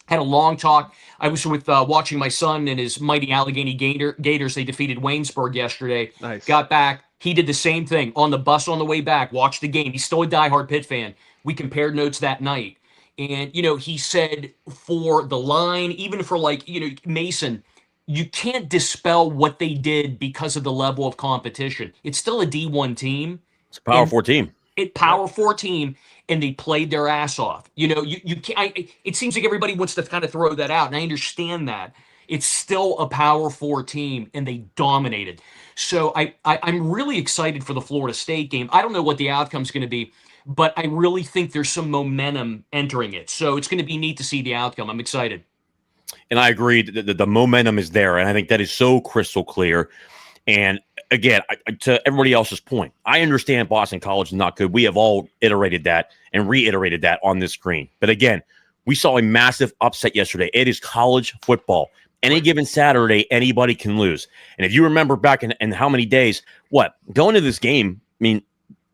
had a long talk. I was with watching my son and his mighty Allegheny Gators. They defeated Waynesburg yesterday. Nice. Got back. He did the same thing on the bus on the way back. Watched the game. He's still a diehard Pitt fan. We compared notes that night. And, he said for the line, even for Mason, you can't dispel what they did because of the level of competition. It's still a D1 team. It's a Power 4 team. Power 4 team, and they played their ass off. You can't. It seems like everybody wants to kind of throw that out, and I understand that. It's still a Power 4 team, and they dominated. So I'm really excited for the Florida State game. I don't know what the outcome's going to be, but I really think there's some momentum entering it. So it's going to be neat to see the outcome. I'm excited. And I agree that the momentum is there, and I think that is so crystal clear. And again, to everybody else's point, I understand Boston College is not good. We have all iterated that and reiterated that on this screen. But again, we saw a massive upset yesterday. It is college football. Any given Saturday, anybody can lose. And if you remember back in how many days, going to this game, I mean,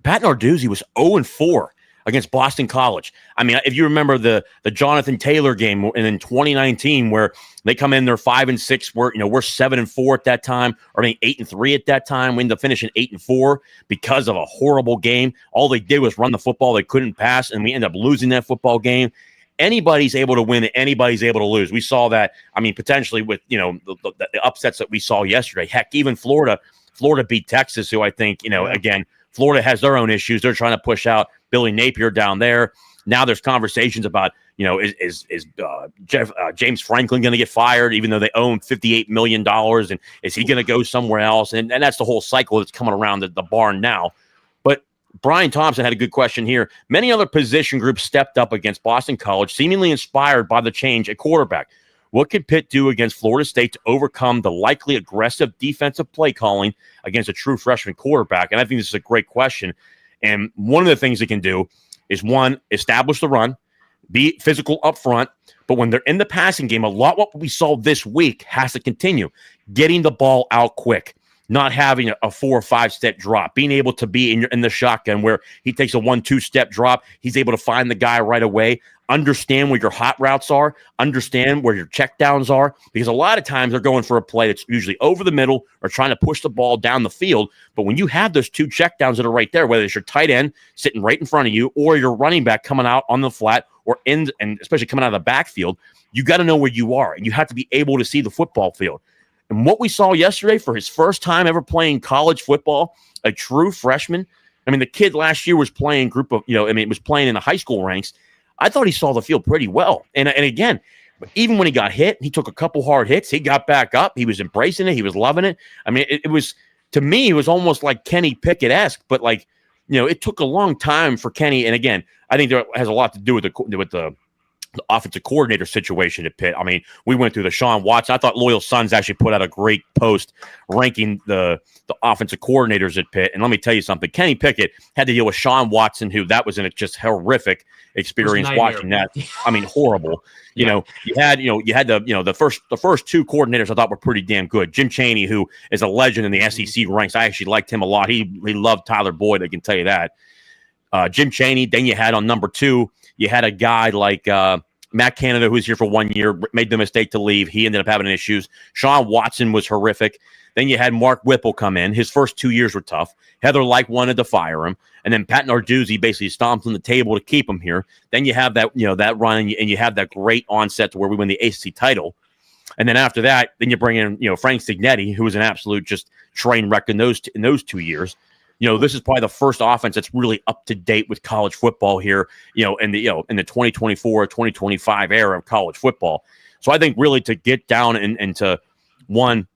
Pat Narduzzi was 0-4 against Boston College. I mean, if you remember the Jonathan Taylor game in 2019, where they come in, they're 5-6, we're 7-4 at that time, or 8-3 at that time. We ended up finishing 8-4 because of a horrible game. All they did was run the football; they couldn't pass, and we ended up losing that football game. Anybody's able to win, anybody's able to lose. We saw that. I mean, potentially with the upsets that we saw yesterday. Heck, even Florida beat Texas, who I think again, Florida has their own issues. They're trying to push out Billy Napier down there. Now there's conversations about, is James Franklin going to get fired, even though they own $58 million? And is he going to go somewhere else? And that's the whole cycle that's coming around the barn now. But Brian Thompson had a good question here. Many other position groups stepped up against Boston College, seemingly inspired by the change at quarterback. What could Pitt do against Florida State to overcome the likely aggressive defensive play calling against a true freshman quarterback? And I think this is a great question. And one of the things they can do is, one, establish the run, be physical up front. But when they're in the passing game, a lot what we saw this week has to continue. Getting the ball out quick, not having a 4 or 5 step drop, being able to be in the shotgun where he takes a 1-2 step drop. He's able to find the guy right away. Understand where your hot routes are, understand where your check downs are, because a lot of times they're going for a play that's usually over the middle or trying to push the ball down the field. But when you have those 2 check downs that are right there, whether it's your tight end sitting right in front of you or your running back coming out on the flat or and especially coming out of the backfield, you got to know where you are, and you have to be able to see the football field. And what we saw yesterday for his first time ever playing college football, a true freshman. I mean, the kid last year was playing was playing in the high school ranks. I thought he saw the field pretty well. And again, even when he got hit, he took a couple hard hits. He got back up. He was embracing it. He was loving it. I mean, it was, to me, it was almost like Kenny Pickett-esque, but it took a long time for Kenny. And again, I think that has a lot to do with the offensive coordinator situation at Pitt. I mean, we went through the Sean Watson. I thought Loyal Sons actually put out a great post ranking the offensive coordinators at Pitt. And let me tell you something. Kenny Pickett had to deal with Sean Watson, who that was in a just horrific experience watching that. I mean, horrible. You had the first 2 coordinators I thought were pretty damn good. Jim Chaney, who is a legend in the SEC ranks. I actually liked him a lot. He loved Tyler Boyd. I can tell you that. Jim Chaney. Then you had on number 2, you had a guy like Matt Canada, who was here for 1 year, made the mistake to leave. He ended up having issues. Sean Watson was horrific. Then you had Mark Whipple come in. His first 2 years were tough. Heather Lyke wanted to fire him. And then Pat Narduzzi basically stomped on the table to keep him here. Then you have that, that run, and you have that great onset to where we win the ACC title. And then after that, then you bring in, Frank Signetti, who was an absolute just train wreck in those 2 years. This is probably the first offense that's really up to date with college football here, in the 2024, 2025 era of college football. So I think really to get down and to, one,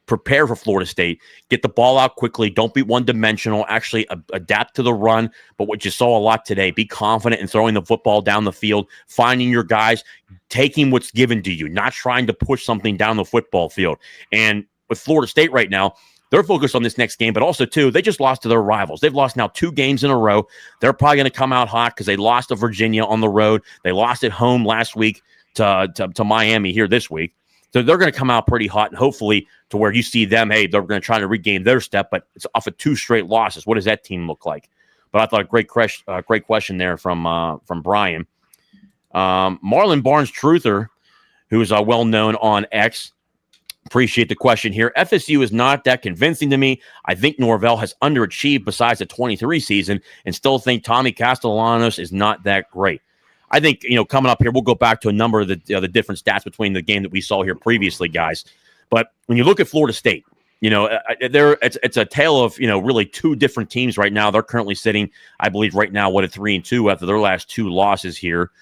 prepare for Florida State. Get the ball out quickly. Don't be one-dimensional. Actually adapt to the run. But what you saw a lot today, be confident in throwing the football down the field, finding your guys, taking what's given to you, not trying to push something down the football field. And with Florida State right now, they're focused on this next game, but also, too, they just lost to their rivals. They've lost now 2 games in a row. They're probably going to come out hot because they lost to Virginia on the road. They lost at home last week to Miami here this week. So they're going to come out pretty hot, and hopefully to where you see them, hey, they're going to try to regain their step, but it's off of 2 straight losses. What does that team look like? But I thought a great question there from Brian. Marlon Barnes Truther, who is well-known on X, appreciate the question here. FSU is not that convincing to me. I think Norvell has underachieved besides the 23 season and still think Tommy Castellanos is not that great. I think, coming up here, we'll go back to a number of the different stats between the game that we saw here previously, guys. But when you look at Florida State, it's a tale of, really 2 different teams right now. They're currently sitting, I believe, right now, at 3-2 after their last 2 losses here.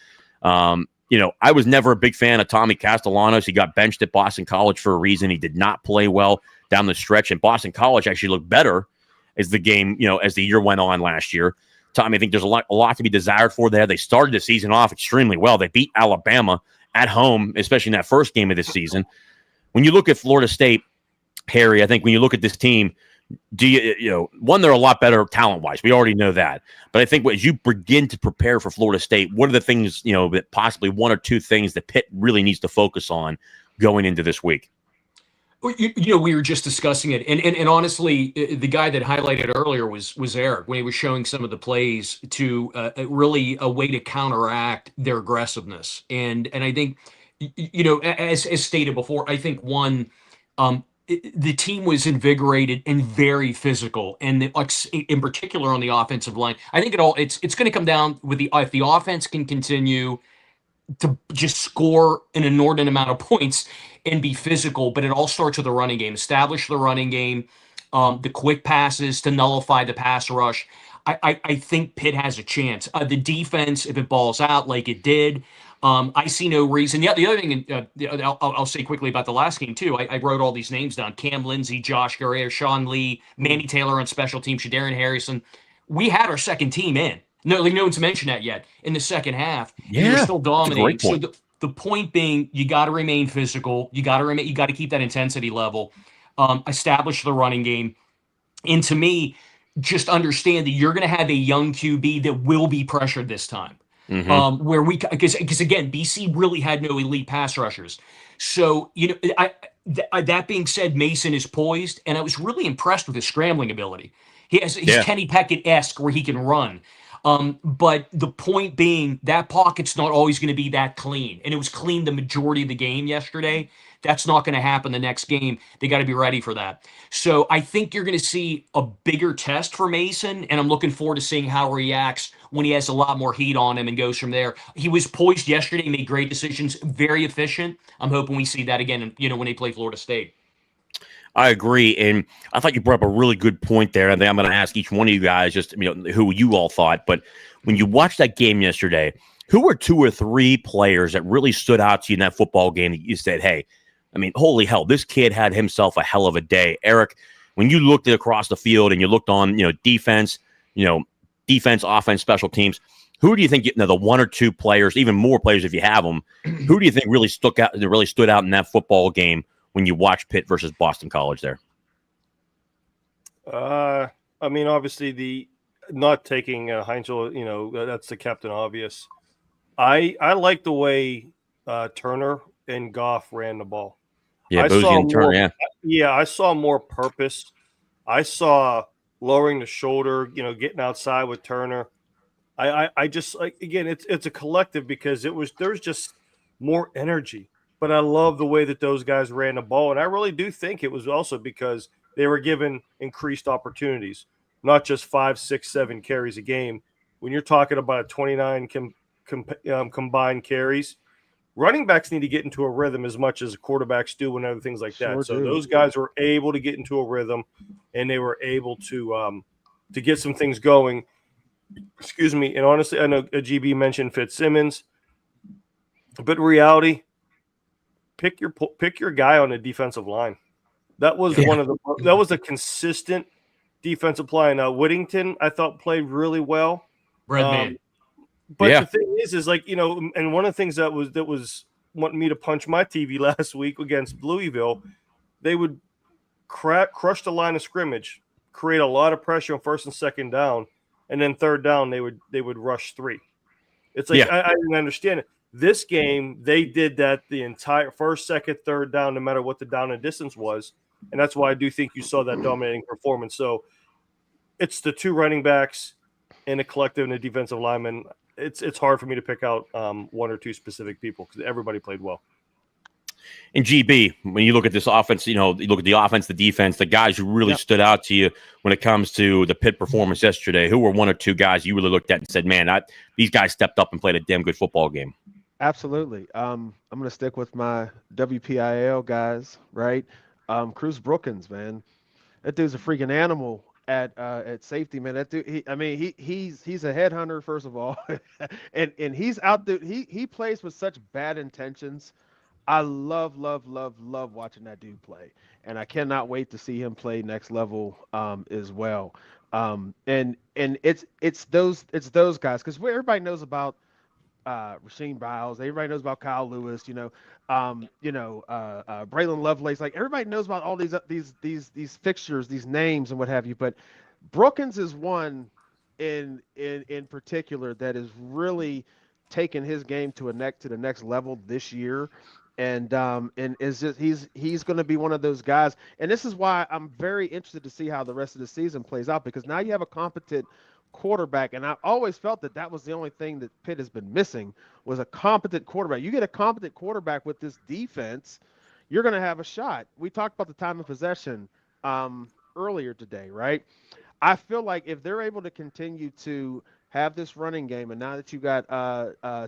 I was never a big fan of Tommy Castellanos. He got benched at Boston College for a reason. He did not play well down the stretch, and Boston College actually looked better as the game, as the year went on last year. Tommy, I think there's a lot to be desired for there. They started the season off extremely well. They beat Alabama at home, especially in that first game of this season. When you look at Florida State, Harry, I think when you look at this team, they're a lot better talent-wise. We already know that. But I think as you begin to prepare for Florida State, what are the things, that possibly 1 or 2 things that Pitt really needs to focus on going into this week? We were just discussing it. And honestly, the guy that highlighted earlier was Eric when he was showing some of the plays to really a way to counteract their aggressiveness. And I think, as stated before, I think the team was invigorated and very physical, and in particular on the offensive line. I think it's going to come down with if the offense can continue to just score an inordinate amount of points and be physical, but it all starts with the running game. Establish the running game, the quick passes to nullify the pass rush. I think Pitt has a chance. The defense, if it balls out like it did, I see no reason. Yeah, the other thing I'll say quickly about the last game, too. I wrote all these names down. Cam Lindsey, Josh Guerrero, Sean Lee, Manny Taylor on special teams, Shadarian Harrison. We had our second team in. No one's mentioned that yet. In the second half, we were still dominating. So the point being, you got to remain physical. You got to keep that intensity level. Establish the running game. And to me, just understand that you're going to have a young QB that will be pressured this time. Mm-hmm. Because again, BC really had no elite pass rushers. So, that being said, Mason is poised, and I was really impressed with his scrambling ability. He's Kenny Pickett-esque where he can run. But the point being, that pocket's not always going to be that clean. And it was clean the majority of the game yesterday. That's not going to happen the next game. They got to be ready for that. So I think you're going to see a bigger test for Mason, and I'm looking forward to seeing how he reacts when he has a lot more heat on him and goes from there. He was poised yesterday, made great decisions, very efficient. I'm hoping we see that again, when they play Florida State. I agree, and I thought you brought up a really good point there. I think I'm going to ask each one of you guys just who you all thought. But when you watched that game yesterday, who were 2 or 3 players that really stood out to you in that football game that you said, hey, holy hell, this kid had himself a hell of a day. Eric, when you looked across the field and you looked on, defense, offense, special teams, who do you think, the 1 or 2 players, even more players if you have them, who do you think really stood out in that football game when you watch Pitt versus Boston College there? Obviously the not taking Heintschel, that's the captain obvious. I like the way Turner and Goff ran the ball. Yeah, Bosie and Turner, I saw more purpose. I saw lowering the shoulder, getting outside with Turner. I just again, it's a collective because there's just more energy. But I love the way that those guys ran the ball. And I really do think it was also because they were given increased opportunities, not just 5, 6, 7 carries a game. When you're talking about 29 combined carries, running backs need to get into a rhythm as much as quarterbacks do and other things like that. So those guys were able to get into a rhythm, and they were able to get some things going. Excuse me. And honestly, I know GB mentioned Fitzsimmons, but in reality, pick your guy on the defensive line. That was that was a consistent defensive play. Now Whittington, I thought, played really well. Redman. But the thing is like, and one of the things that was wanting me to punch my TV last week against Louisville, they would crush the line of scrimmage, create a lot of pressure on first and second down, and then third down they would rush 3. It's like I didn't understand it. This game, they did that the entire first, second, third down, no matter what the down and distance was. And that's why I do think you saw that dominating performance. So it's the 2 running backs and a collective and a defensive lineman. It's hard for me to pick out 1 or 2 specific people because everybody played well. And GB, when you look at this offense, you look at the offense, the defense, the guys who really stood out to you when it comes to the Pitt performance yesterday, who were 1 or 2 guys you really looked at and said, man, these guys stepped up and played a damn good football game? Absolutely. I'm going to stick with my WPIL guys, right? Cruz Brookins, man. That dude's a freaking animal at safety, man. That dude, he's a headhunter, first of all. and he's out there. He plays with such bad intentions. I love watching that dude play. And I cannot wait to see him play next level as well. And it's those guys, because everybody knows about Rasheem Biles, everybody knows about Kyle Lewis, Braylon Lovelace, like everybody knows about all these fixtures, these names and what have you. But Brookins is one in particular that is really taking his game to the next level this year. And is just he's going to be one of those guys. And this is why I'm very interested to see how the rest of the season plays out, because now you have a competent quarterback, and I always felt that was the only thing that Pitt has been missing, was a competent quarterback. You get a competent quarterback with this defense, you're going to have a shot. We talked about the time of possession earlier today, right? I feel like if they're able to continue to have this running game, and now that you got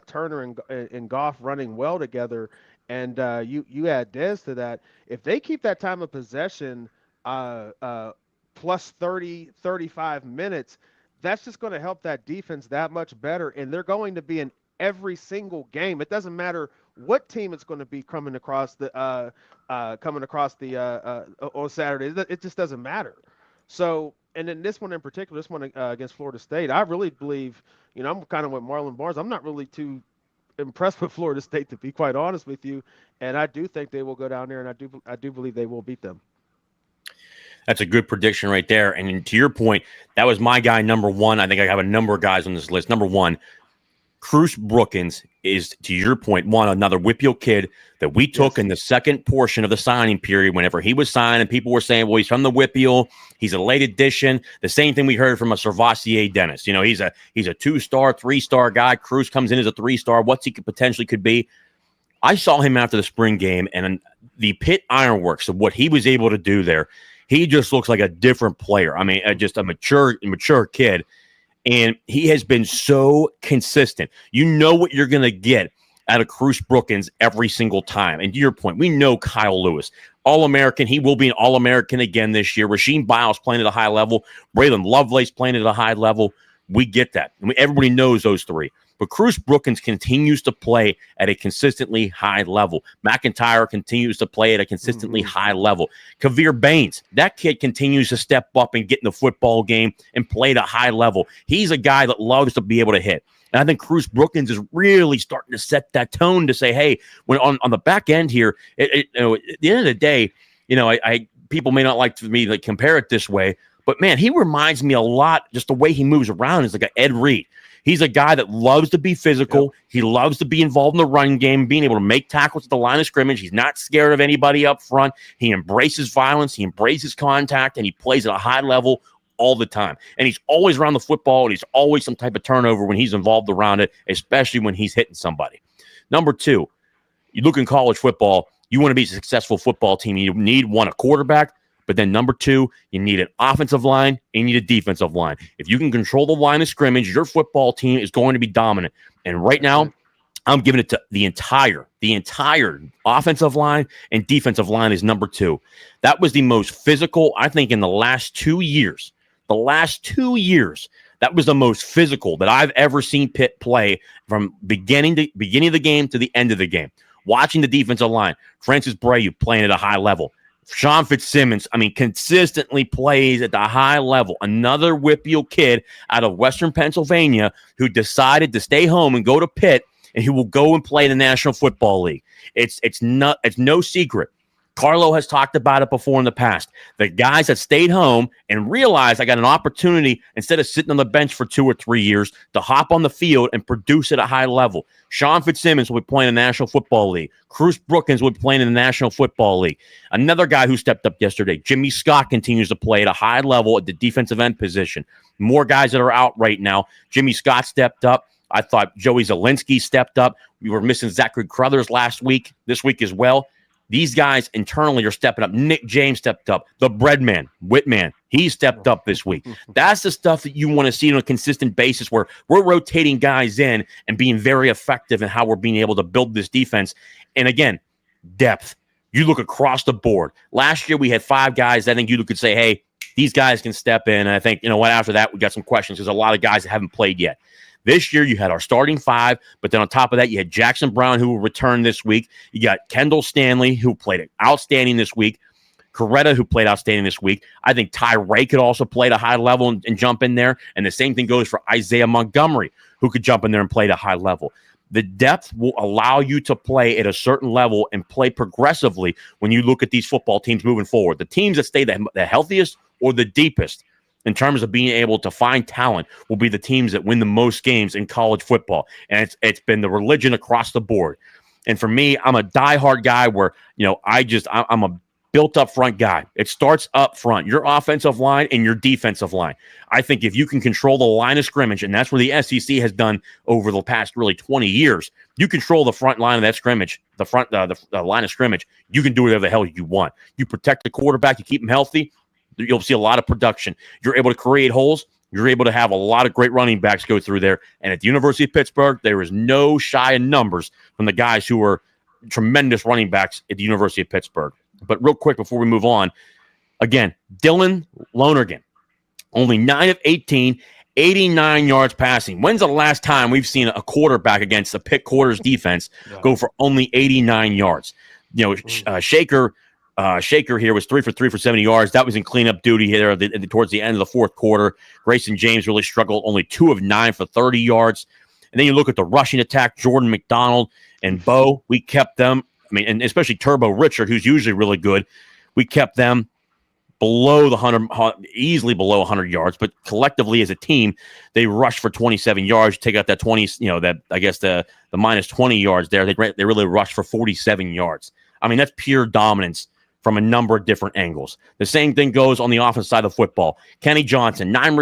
Turner and Goff running well together, and you add Dez to that, if they keep that time of possession plus 30, 35 minutes, that's just going to help that defense that much better. And they're going to be in every single game. It doesn't matter what team it's going to be coming across on Saturday. It just doesn't matter. So, and then this one in particular, this one against Florida State, I really believe, I'm kind of with Marlon Barnes. I'm not really too impressed with Florida State, to be quite honest with you. And I do think they will go down there, and I do believe they will beat them. That's a good prediction right there. And to your point, that was my guy number 1. I think I have a number of guys on this list. Number 1, Cruz Brookins is, to your point, another Whitfield kid that we took in the second portion of the signing period. Whenever he was signed, and people were saying, well, he's from the Whitfield, he's a late addition. The same thing we heard from a Servassier Dennis. He's a 2-star, 3-star guy. Cruz comes in as a 3-star. What's he potentially could be? I saw him after the spring game, and the Pitt Ironworks of what he was able to do there. He just looks like a different player. I mean, just a mature kid. And he has been so consistent. You know what you're going to get out of Cruz Brookins every single time. And to your point, we know Kyle Lewis, All-American. He will be an All-American again this year. Rasheem Biles playing at a high level. Braylon Lovelace playing at a high level. We get that. I mean, everybody knows those 3. But Cruz Brookins continues to play at a consistently high level. McIntyre continues to play at a consistently high level. Kavir Baines, that kid continues to step up and get in the football game and play at a high level. He's a guy that loves to be able to hit. And I think Cruz Brookins is really starting to set that tone to say, hey, when on the back end here, at the end of the day, I people may not like to me like compare it this way, but man, he reminds me a lot, just the way he moves around is like an Ed Reed. He's a guy that loves to be physical. Yep. He loves to be involved in the run game, being able to make tackles at the line of scrimmage. He's not scared of anybody up front. He embraces violence. He embraces contact, and he plays at a high level all the time. And he's always around the football, and he's always some type of turnover when he's involved around it, especially when he's hitting somebody. Number 2, you look in college football, you want to be a successful football team. You need a quarterback. But then number 2, you need an offensive line and you need a defensive line. If you can control the line of scrimmage, your football team is going to be dominant. And right now, I'm giving it to the entire offensive line and defensive line is number 2. That was the most physical, I think, in the last 2 years. The last 2 years, that was the most physical that I've ever seen Pitt play from beginning of the game to the end of the game. Watching the defensive line, Francis Brayu playing at a high level. Sean Fitzsimmons, consistently plays at the high level. Another WPIAL kid out of Western Pennsylvania who decided to stay home and go to Pitt, and who will go and play in the National Football League. It's no secret. Carlo has talked about it before in the past. The guys that stayed home and realized I got an opportunity, instead of sitting on the bench for 2 or 3 years, to hop on the field and produce at a high level. Sean Fitzsimmons will be playing in the National Football League. Cruz Brookins will be playing in the National Football League. Another guy who stepped up yesterday, Jimmy Scott, continues to play at a high level at the defensive end position. More guys that are out right now. Jimmy Scott stepped up. I thought Joey Zielinski stepped up. We were missing Zachary Crothers this week as well. These guys internally are stepping up. Nick James stepped up. The Breadman, Whitman, he stepped up this week. That's the stuff that you want to see on a consistent basis, where we're rotating guys in and being very effective in how we're being able to build this defense. And again, depth. You look across the board. Last year we had 5 guys. I think you could say, hey, these guys can step in. And I think, after that, we got some questions because a lot of guys that haven't played yet. This year, you had our starting 5, but then on top of that, you had Jackson Brown, who will return this week. You got Kendall Stanley, who played outstanding this week. Coretta, who played outstanding this week. I think Ty Ray could also play at a high level and jump in there. And the same thing goes for Isaiah Montgomery, who could jump in there and play at a high level. The depth will allow you to play at a certain level and play progressively when you look at these football teams moving forward. The teams that stay the healthiest or the deepest in terms of being able to find talent will be the teams that win the most games in college football. And it's been the religion across the board. And for me, I'm a diehard guy where, I'm a built-up front guy. It starts up front, your offensive line and your defensive line. I think if you can control the line of scrimmage, and that's what the SEC has done over the past really 20 years, you control the front line of that scrimmage, the line of scrimmage, you can do whatever the hell you want. You protect the quarterback, you keep him healthy, you'll see a lot of production. You're able to create holes. You're able to have a lot of great running backs go through there. And at the University of Pittsburgh, there is no shy in numbers from the guys who are tremendous running backs at the University of Pittsburgh. But real quick before we move on, again, Dylan Lonergan, only 9 of 18, 89 yards passing. When's the last time we've seen a quarterback against the Pitt Quarters defense go for only 89 yards? Shaker here was 3 for 3 for 70 yards. That was in cleanup duty here towards the end of the fourth quarter. Grayson James really struggled, only 2 of 9 for 30 yards. And then you look at the rushing attack, Jordan McDonald and Bo, we kept them. And especially Turbo Richard, who's usually really good. We kept them below the 100, easily below 100 yards, but collectively as a team, they rushed for 27 yards. Take out that 20, the minus 20 yards there. They really rushed for 47 yards. That's pure dominance from a number of different angles. The same thing goes on the offensive side of the football. Kenny Johnson, 9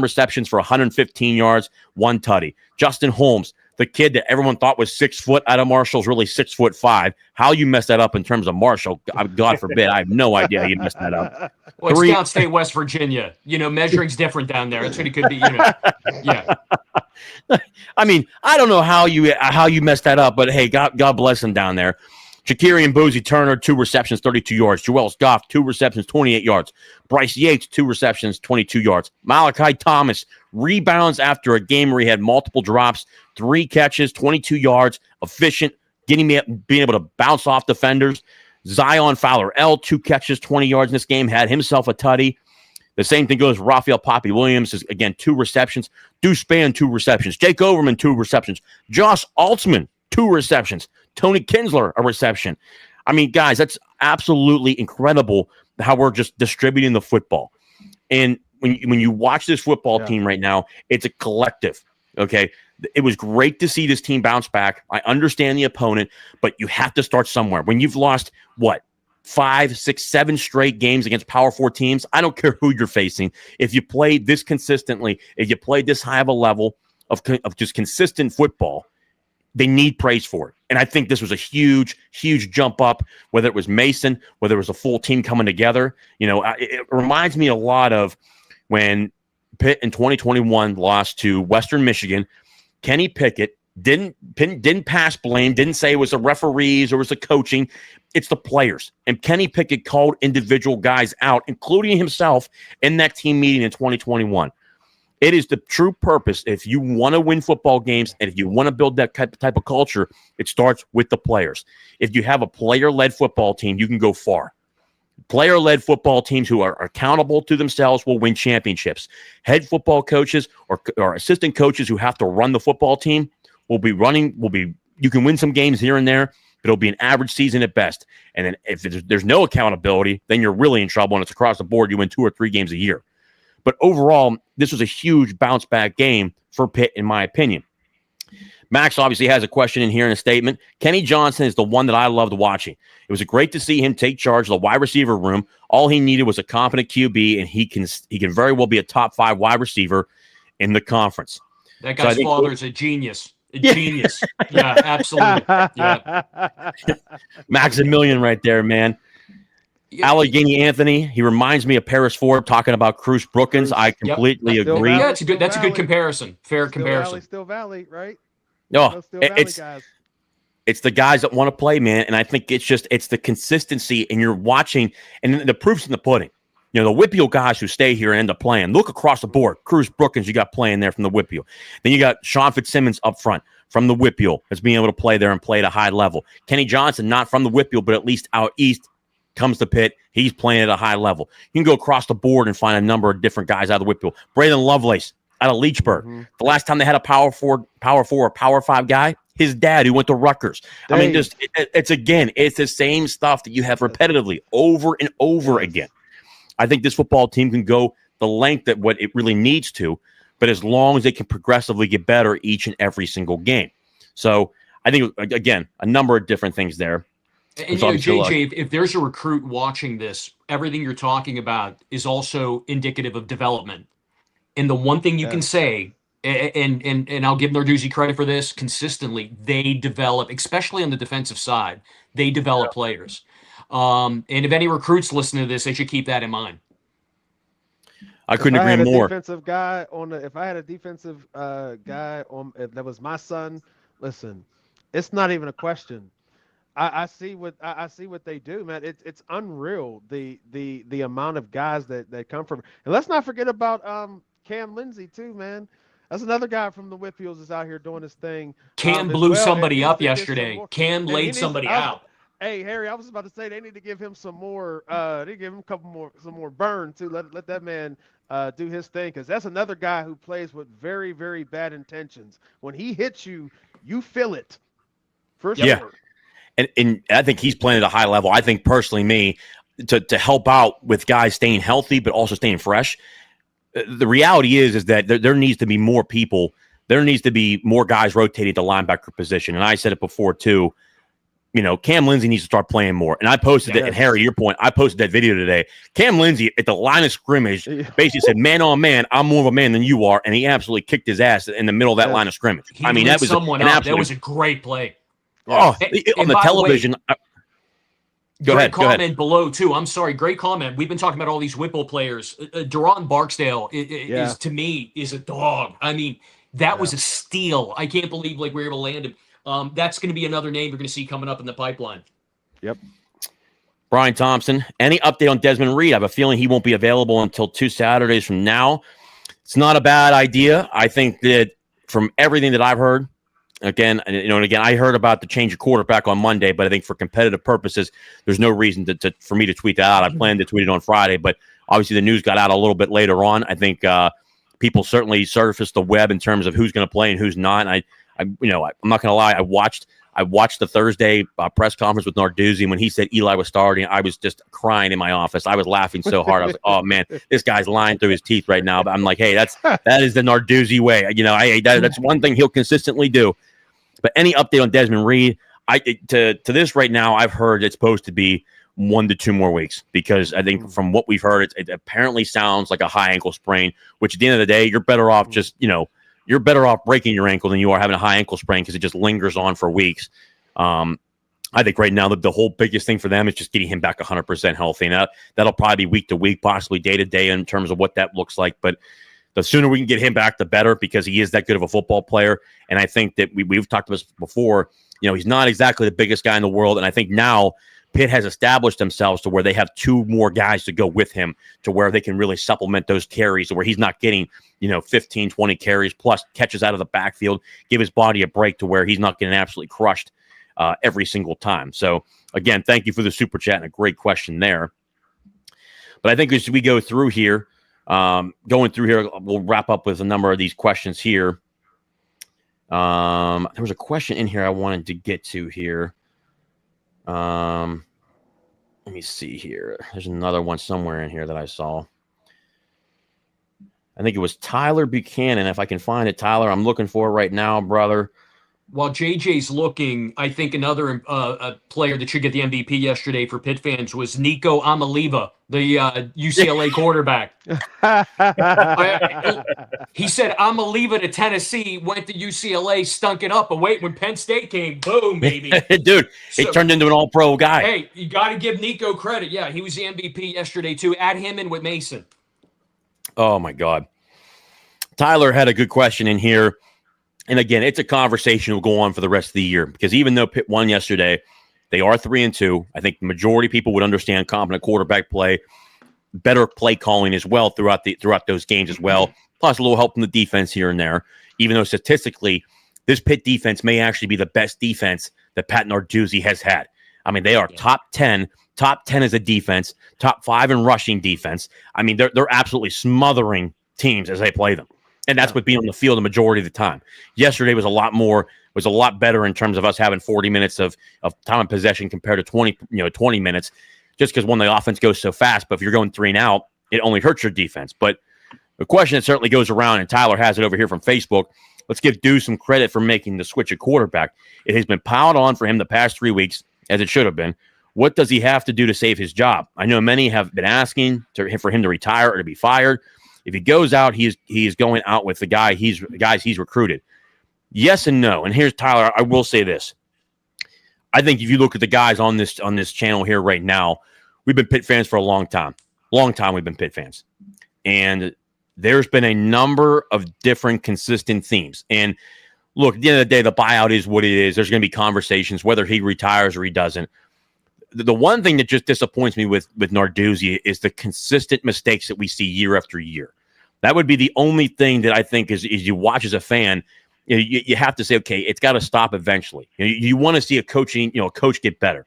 receptions for 115 yards, 1 tutty. Justin Holmes, the kid that everyone thought was 6 foot out of Marshall's really 6'5". How you messed that up in terms of Marshall, God forbid. I have no idea how you messed that up. Well, it's downstate West Virginia. Measuring's different down there. That's what it could be, Yeah. I don't know how you messed that up, but hey, God bless him down there. Shakirian Boozy Turner, 2 receptions, 32 yards. Joel Goff, 2 receptions, 28 yards. Bryce Yates, 2 receptions, 22 yards. Malachi Thomas rebounds after a game where he had multiple drops, 3 catches, 22 yards, efficient, being able to bounce off defenders. Zion Fowler-El, 2 catches, 20 yards in this game, had himself a tutty. The same thing goes for Raphael Poppy Williams, again, 2 receptions. Deuce Spann, 2 receptions. Jake Overman, 2 receptions. Josh Altman, 2 receptions. Tony Kinsler, a reception. Guys, that's absolutely incredible how we're just distributing the football. And when you watch this football team right now, it's a collective, okay? It was great to see this team bounce back. I understand the opponent, but you have to start somewhere. When you've lost, 5, 6, 7 straight games against Power 4 teams, I don't care who you're facing. If you play this consistently, if you play this high of a level of just consistent football, they need praise for it. And I think this was a huge, huge jump up, whether it was Mason, whether it was a full team coming together. It reminds me a lot of when Pitt in 2021 lost to Western Michigan. Kenny Pickett didn't pass blame, didn't say it was the referees or it was the coaching. It's the players. And Kenny Pickett called individual guys out, including himself, in that team meeting in 2021. It is the true purpose. If you want to win football games and if you want to build that type of culture, it starts with the players. If you have a player-led football team, you can go far. Player-led football teams who are accountable to themselves will win championships. Head football coaches or assistant coaches who have to run the football team you can win some games here and there, but it'll be an average season at best. And then if there's no accountability, then you're really in trouble, and it's across the board. You win 2 or 3 games a year. But overall, this was a huge bounce-back game for Pitt, in my opinion. Max obviously has a question in here in a statement. Kenny Johnson is the one that I loved watching. It was great to see him take charge of the wide receiver room. All he needed was a competent QB, and he can very well be a top 5 wide receiver in the conference. That guy's father is a genius. A genius. Yeah, absolutely. Yeah. Maximilian right there, man. Allegheny Anthony, he reminds me of Paris Ford talking about Cruz Brookins. I completely agree. Yeah, that's a good comparison. Fair comparison. Still Valley, right? No, it's the guys that want to play, man. And I think it's the consistency, and you're watching, and the proof's in the pudding. You know, the Whitfield guys who stay here and end up playing. Look across the board. Cruz Brookins, you got playing there from the Whitfield. Then you got Sean Fitzsimmons up front from the Whitfield that's being able to play there and play at a high level. Kenny Johnson, not from the Whitfield, but at least out east, comes to Pitt. He's playing at a high level. You can go across the board and find a number of different guys out of the Whitfield. Braden Lovelace out of Leechburg. Mm-hmm. The last time they had a power 4 or power 5 guy, his dad who went to Rutgers. Dang. I mean, it's the same stuff that you have repetitively over and over again. I think this football team can go the length that what it really needs to, but as long as they can progressively get better each and every single game. So I think, again, a number of different things there. And JJ, if there's a recruit watching this, everything you're talking about is also indicative of development. And the one thing you can say, and I'll give Narduzzi credit for this, consistently, they develop, especially on the defensive side, they develop players. And if any recruits listen to this, they should keep that in mind. I couldn't agree more. Defensive guy if I had a defensive guy that was my son, listen, it's not even a question. I see what they do, man. It's unreal the amount of guys that come from. And let's not forget about Cam Lindsey too, man. That's another guy from the Whitfields that's out here doing his thing. Cam blew somebody up yesterday. Cam laid somebody out. Hey, Harry, I was about to say they need to give him some more. They give him some more burn too. Let that man do his thing, because that's another guy who plays with very, very bad intentions. When he hits you, you feel it for sure. Yeah. And I think he's playing at a high level. I think personally, to help out with guys staying healthy but also staying fresh. The reality is that there needs to be more people. There needs to be more guys rotating the linebacker position. And I said it before too. You know, Cam Lindsey needs to start playing more. And I posted that, and Harry, your point, I posted that video today. Cam Lindsey at the line of scrimmage basically said, man on man, I'm more of a man than you are. And he absolutely kicked his ass in the middle of that line of scrimmage. That was a great play. Oh, on the television. Go ahead. Comment below, too. I'm sorry. Great comment. We've been talking about all these Whipple players. Deron Barksdale is, to me, is a dog. I mean, that was a steal. I can't believe we were able to land him. That's going to be another name you're going to see coming up in the pipeline. Yep. Brian Thompson, any update on Desmond Reed? I have a feeling he won't be available until 2 Saturdays from now. It's not a bad idea. I think that from everything that I've heard, again, I heard about the change of quarterback on Monday, but I think for competitive purposes, there's no reason for me to tweet that out. I planned to tweet it on Friday, but obviously the news got out a little bit later on. I think people certainly surfaced the web in terms of who's going to play and who's not. And I'm not going to lie. I watched the Thursday press conference with Narduzzi. When he said Eli was starting, I was just crying in my office. I was laughing so hard. I was like, oh man, this guy's lying through his teeth right now. But I'm like, hey, that is the Narduzzi way. That's one thing he'll consistently do. But any update on Desmond Reed? To this right now, I've heard it's supposed to be 1 to 2 more weeks, because I think from what we've heard, it apparently sounds like a high ankle sprain, which at the end of the day, you're better off you're better off breaking your ankle than you are having a high ankle sprain, because it just lingers on for weeks. I think right now the whole biggest thing for them is just getting him back 100% healthy. And that'll probably be week to week, possibly day to day in terms of what that looks like. But the sooner we can get him back, the better, because he is that good of a football player. And I think that we've talked about this before. He's not exactly the biggest guy in the world. And I think now Pitt has established themselves to where they have 2 more guys to go with him, to where they can really supplement those carries, to where he's not getting, 15, 20 carries plus catches out of the backfield, give his body a break to where he's not getting absolutely crushed every single time. So again, thank you for the super chat and a great question there. But I think as we go through here, we'll wrap up with a number of these questions here. There was a question in here I wanted to get to here. Let me see here. There's another one somewhere in here that I saw. I think it was Tyler Buchanan. If I can find it, Tyler, I'm looking for it right now, brother. While JJ's looking, I think another player that should get the MVP yesterday for Pitt fans was Nico Amaliva, the UCLA quarterback. He said Amaliva to Tennessee, went to UCLA, stunk it up. But wait, when Penn State came, boom, baby. Dude, he turned into an all-pro guy. Hey, you got to give Nico credit. Yeah, he was the MVP yesterday, too. Add him in with Mason. Oh, my God. Tyler had a good question in here. And again, it's a conversation will go on for the rest of the year because even though Pitt won yesterday, they are 3-2. I think the majority of people would understand competent quarterback play, better play calling as well throughout those games as well. Plus a little help from the defense here and there. Even though statistically, this Pitt defense may actually be the best defense that Pat Narduzzi has had. I mean, they are top 10 as a defense, top 5 in rushing defense. I mean, they're absolutely smothering teams as they play them. And that's with being on the field the majority of the time. Yesterday was a lot better in terms of us having 40 minutes of time of possession compared to 20 minutes, just because the offense goes so fast. But if you're going 3 and out, it only hurts your defense. But the question that certainly goes around, and Tyler has it over here from Facebook, let's give Deuce some credit for making the switch at quarterback. It has been piled on for him the past 3 weeks, as it should have been. What does he have to do to save his job? I know many have been asking for him to retire or to be fired. If he goes out, he is going out with the guys he's recruited. Yes and no. And here's Tyler. I will say this. I think if you look at the guys on this channel here right now, we've been Pitt fans for a long time. Long time we've been Pitt fans. And there's been a number of different consistent themes. And look, at the end of the day, the buyout is what it is. There's going to be conversations whether he retires or he doesn't. The one thing that just disappoints me with Narduzzi is the consistent mistakes that we see year after year. That would be the only thing that I think is you watch as a fan, you have to say, okay, it's got to stop eventually. You want to see a coach get better.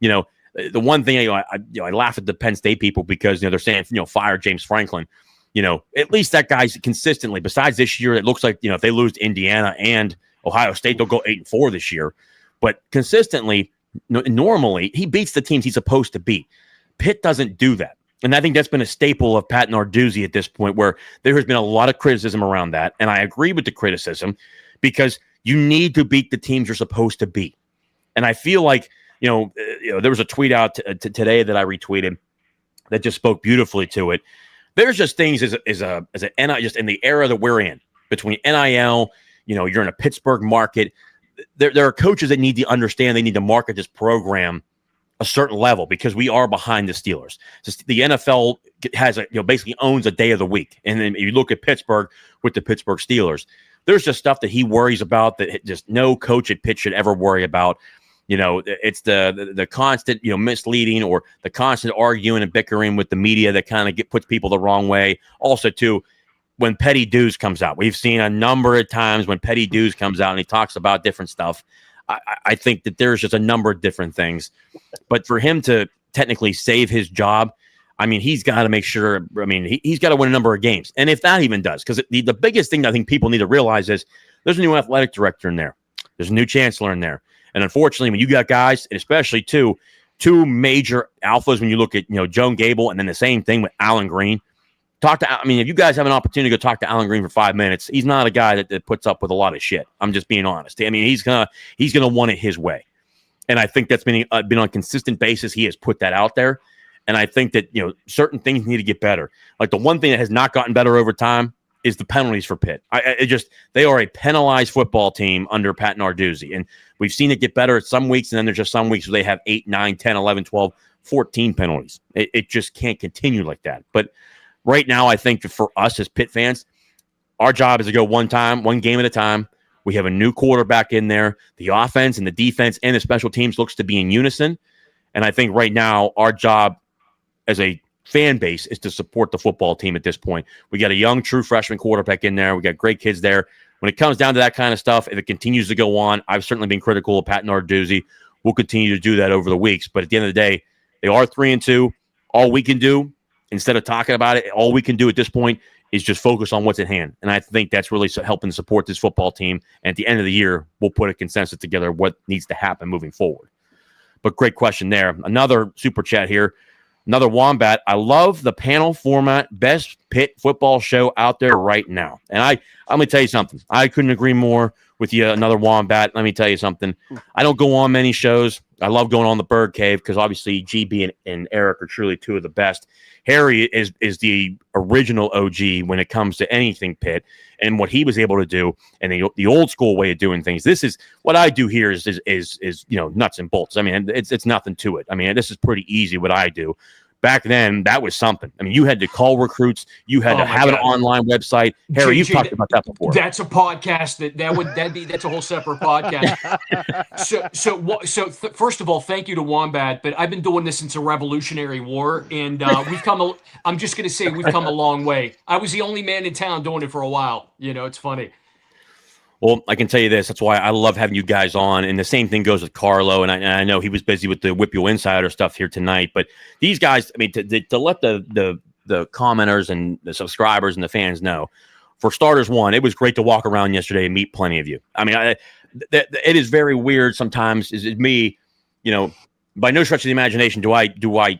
The one thing I laugh at the Penn State people because they're saying fire James Franklin. At least that guy's consistently. Besides this year, it looks like if they lose to Indiana and Ohio State, they'll go 8-4 this year. But consistently. Normally, he beats the teams he's supposed to beat. Pitt doesn't do that. And I think that's been a staple of Pat Narduzzi at this point where there has been a lot of criticism around that. And I agree with the criticism because you need to beat the teams you're supposed to beat. And I feel like, there was a tweet out today that I retweeted that just spoke beautifully to it. There's just things just in the era that we're in between NIL, you're in a Pittsburgh market. There are coaches that need to understand they need to market this program a certain level because we are behind the Steelers. The NFL has basically owns a day of the week. And then if you look at Pittsburgh with the Pittsburgh Steelers, there's just stuff that he worries about that just no coach at Pitt should ever worry about. It's the constant, misleading or the constant arguing and bickering with the media that kind of puts people the wrong way. Also, too, when Petty Dues comes out, we've seen a number of times when Petty Dues comes out and he talks about different stuff. I think that there's just a number of different things. But for him to technically save his job, I mean, he's got to make sure. I mean, he's got to win a number of games. And if that even does, because the biggest thing I think people need to realize is there's a new athletic director in there. There's a new chancellor in there. And unfortunately, when you got guys, and especially two major alphas, when you look at, Joan Gable and then the same thing with Alan Green, if you guys have an opportunity to go talk to Alan Green for 5 minutes, he's not a guy that puts up with a lot of shit. I'm just being honest. I mean, he's gonna want it his way. And I think that's been on a consistent basis. He has put that out there. And I think that, certain things need to get better. Like the one thing that has not gotten better over time is the penalties for Pitt. They are a penalized football team under Pat Narduzzi. And we've seen it get better at some weeks. And then there's just some weeks where they have 8, 9, 10, 11, 12, 14 penalties. It just can't continue like that. But right now, I think that for us as Pitt fans, our job is to go one game at a time. We have a new quarterback in there. The offense and the defense and the special teams looks to be in unison. And I think right now, our job as a fan base is to support the football team at this point. We got a young, true freshman quarterback in there. We got great kids there. When it comes down to that kind of stuff, if it continues to go on, I've certainly been critical of Pat Narduzzi. We'll continue to do that over the weeks. But at the end of the day, they are 3-2. All we can do instead of talking about it, all we can do at this point is just focus on what's at hand. And I think that's really helping support this football team. And at the end of the year, we'll put a consensus together what needs to happen moving forward. But great question there. Another super chat here. Another Wombat. I love the panel format. Best Pitt football show out there right now. And I'm going to tell you something. I couldn't agree more with you. Another Wombat. Let me tell you something. I don't go on many shows. I love going on the Bird Cave because obviously GB and Eric are truly two of the best. Harry is the original OG when it comes to anything Pitt and what he was able to do and the old school way of doing things. This is what I do here is nuts and bolts. I mean, it's nothing to it. I mean, this is pretty easy what I do. Back then, that was something. I mean, you had to call recruits. You had to have an online website. Harry, you've talked about that before. That's a podcast. That's a whole separate podcast. So first of all, thank you to Wombat. But I've been doing this since the Revolutionary War, and I'm just going to say we've come a long way. I was the only man in town doing it for a while. It's funny. Well, I can tell you this. That's why I love having you guys on. And the same thing goes with Carlo. And I know he was busy with the Whip Your Insider stuff here tonight. But these guys, I mean, to let the commenters and the subscribers and the fans know, for starters, one, it was great to walk around yesterday and meet plenty of you. I mean, it is very weird sometimes. Is it me, by no stretch of the imagination do I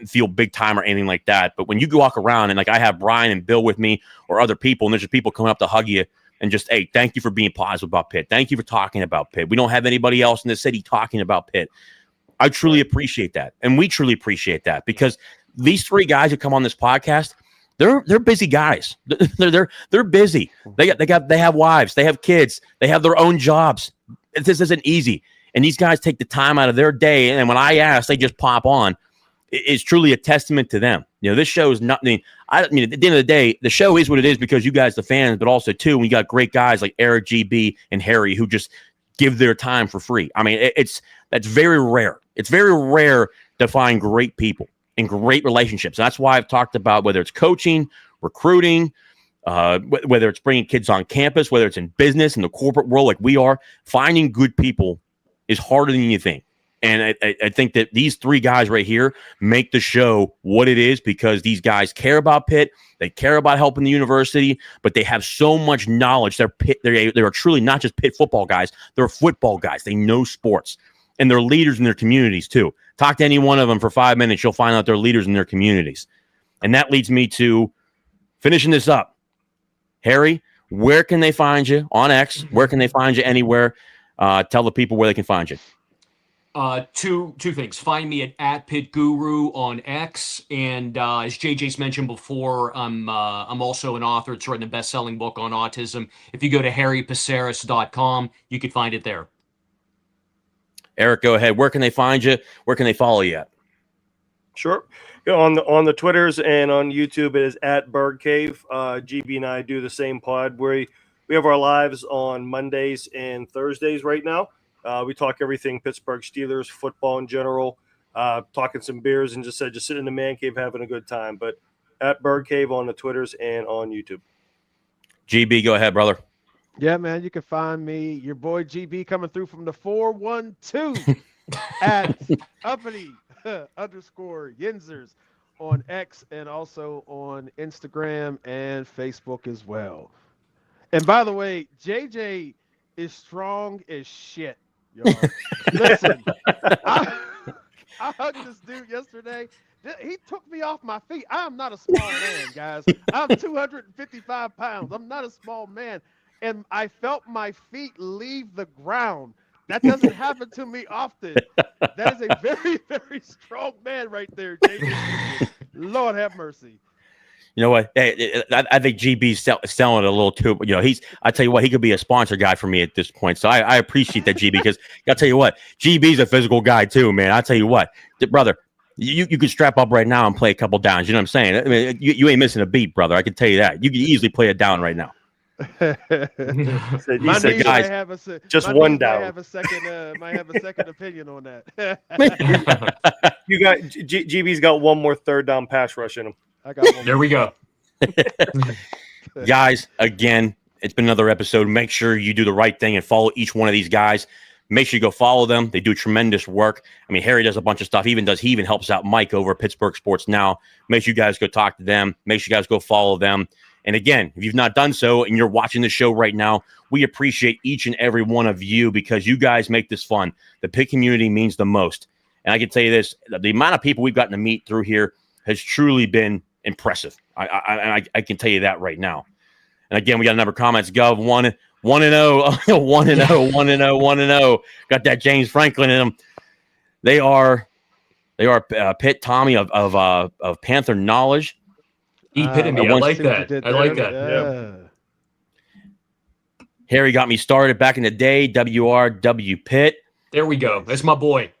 feel big time or anything like that. But when you walk around and like I have Brian and Bill with me or other people, and there's just people coming up to hug you, and just, hey, thank you for being positive about Pitt. Thank you for talking about Pitt. We don't have anybody else in the city talking about Pitt. I truly appreciate that. And we truly appreciate that because these three guys who come on this podcast, they're busy guys. They're busy. They have wives. They have kids. They have their own jobs. This isn't easy. And these guys take the time out of their day. And when I ask, they just pop on. It's truly a testament to them. This show is nothing. At the end of the day, the show is what it is because you guys, the fans, but also too, we got great guys like Eric, GB, and Harry who just give their time for free. I mean, that's very rare. It's very rare to find great people and great relationships. And that's why I've talked about whether it's coaching, recruiting, whether it's bringing kids on campus, whether it's in business, in the corporate world like we are, finding good people is harder than you think. And I think that these three guys right here make the show what it is because these guys care about Pitt. They care about helping the university, but they have so much knowledge. They are truly not just Pitt football guys. They're football guys. They know sports, and they're leaders in their communities too. Talk to any one of them for 5 minutes. You'll find out they're leaders in their communities. And that leads me to finishing this up. Harry, where can they find you on X? Where can they find you anywhere? Tell the people where they can find you. Two things. Find me at Pitt Guru on X, and as JJ's mentioned before, I'm also an author. It's written a best-selling book on autism. If you go to harrypaceris.com, you can find it there. Eric, go ahead. Where can they find you? Where can they follow you at? Sure. On the Twitters and on YouTube, it is at Bird Cave. GB and I do the same pod where we have our lives on Mondays and Thursdays right now. We talk everything Pittsburgh Steelers, football in general, talking some beers and just sitting in the man cave having a good time. But at Bird Cave on the Twitters and on YouTube. GB, go ahead, brother. Yeah, man, you can find me, your boy GB, coming through from the 412 at uppity _ Yinzers on X and also on Instagram and Facebook as well. And by the way, JJ is strong as shit. Y'all. Listen, I hugged this dude yesterday. He took me off my feet. I am not a small man, guys. I'm 255 pounds. I'm not a small man. And I felt my feet leave the ground. That doesn't happen to me often. That is a very, very strong man right there, JJ. Lord have mercy. You know what? Hey, I think GB's selling it a little too. I tell you what, he could be a sponsor guy for me at this point. So I appreciate that, GB, because I'll tell you what, GB's a physical guy too, man. I'll tell you what, brother, you could strap up right now and play a couple downs. You know what I'm saying? I mean, you ain't missing a beat, brother. I can tell you that. You can easily play it down right now. He said, guys, just one down. Might have a second opinion on that. You got GB's got one more third down pass rush in him. I got one. There we go. Guys, again, it's been another episode. Make sure you do the right thing and follow each one of these guys. Make sure you go follow them. They do tremendous work. I mean, Harry does a bunch of stuff. He even helps out Mike over at Pittsburgh Sports Now. Make sure you guys go talk to them. Make sure you guys go follow them. And again, if you've not done so and you're watching the show right now, we appreciate each and every one of you because you guys make this fun. The Pitt community means the most. And I can tell you this, the amount of people we've gotten to meet through here has truly been impressive. I can tell you that right now. And again, we got a number of comments. Gov, 1-0, 1-0, 1-0, 1-0. Got that James Franklin in them. They are Pitt Tommy of Panther knowledge. Epitome. I like that. I like that. Yeah. Harry got me started back in the day. WRW Pitt. There we go. That's my boy.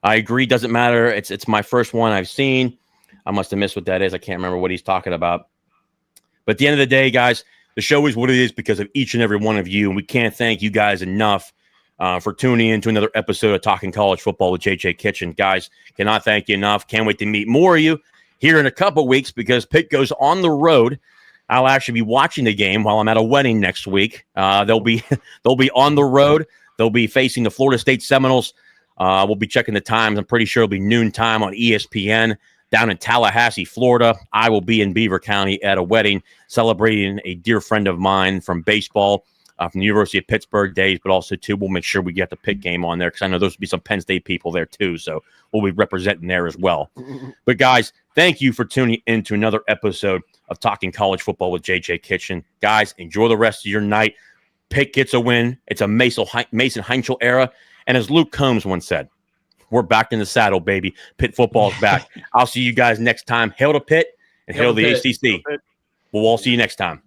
I agree. Doesn't matter. It's my first one I've seen. I must have missed what that is. I can't remember what he's talking about. But at the end of the day, guys, the show is what it is because of each and every one of you. And we can't thank you guys enough for tuning in to another episode of Talking College Football with JJ Kitchen. Guys, cannot thank you enough. Can't wait to meet more of you here in a couple weeks because Pitt goes on the road. I'll actually be watching the game while I'm at a wedding next week. They'll be on the road. They'll be facing the Florida State Seminoles. We'll be checking the times. I'm pretty sure it'll be noon time on ESPN down in Tallahassee, Florida. I will be in Beaver County at a wedding celebrating a dear friend of mine from baseball from the University of Pittsburgh days, but also, too, we'll make sure we get the Pitt game on there because I know there's will be some Penn State people there, too, so we'll be representing there as well. But, guys, thank you for tuning in to another episode of Talking College Football with JJ Kitchen. Guys, enjoy the rest of your night. Pitt gets a win. It's a Mason Heintschel era. And as Luke Combs once said, we're back in the saddle, baby. Pitt football is back. I'll see you guys next time. Hail to Pitt and hail to the ACC. We'll all see you next time.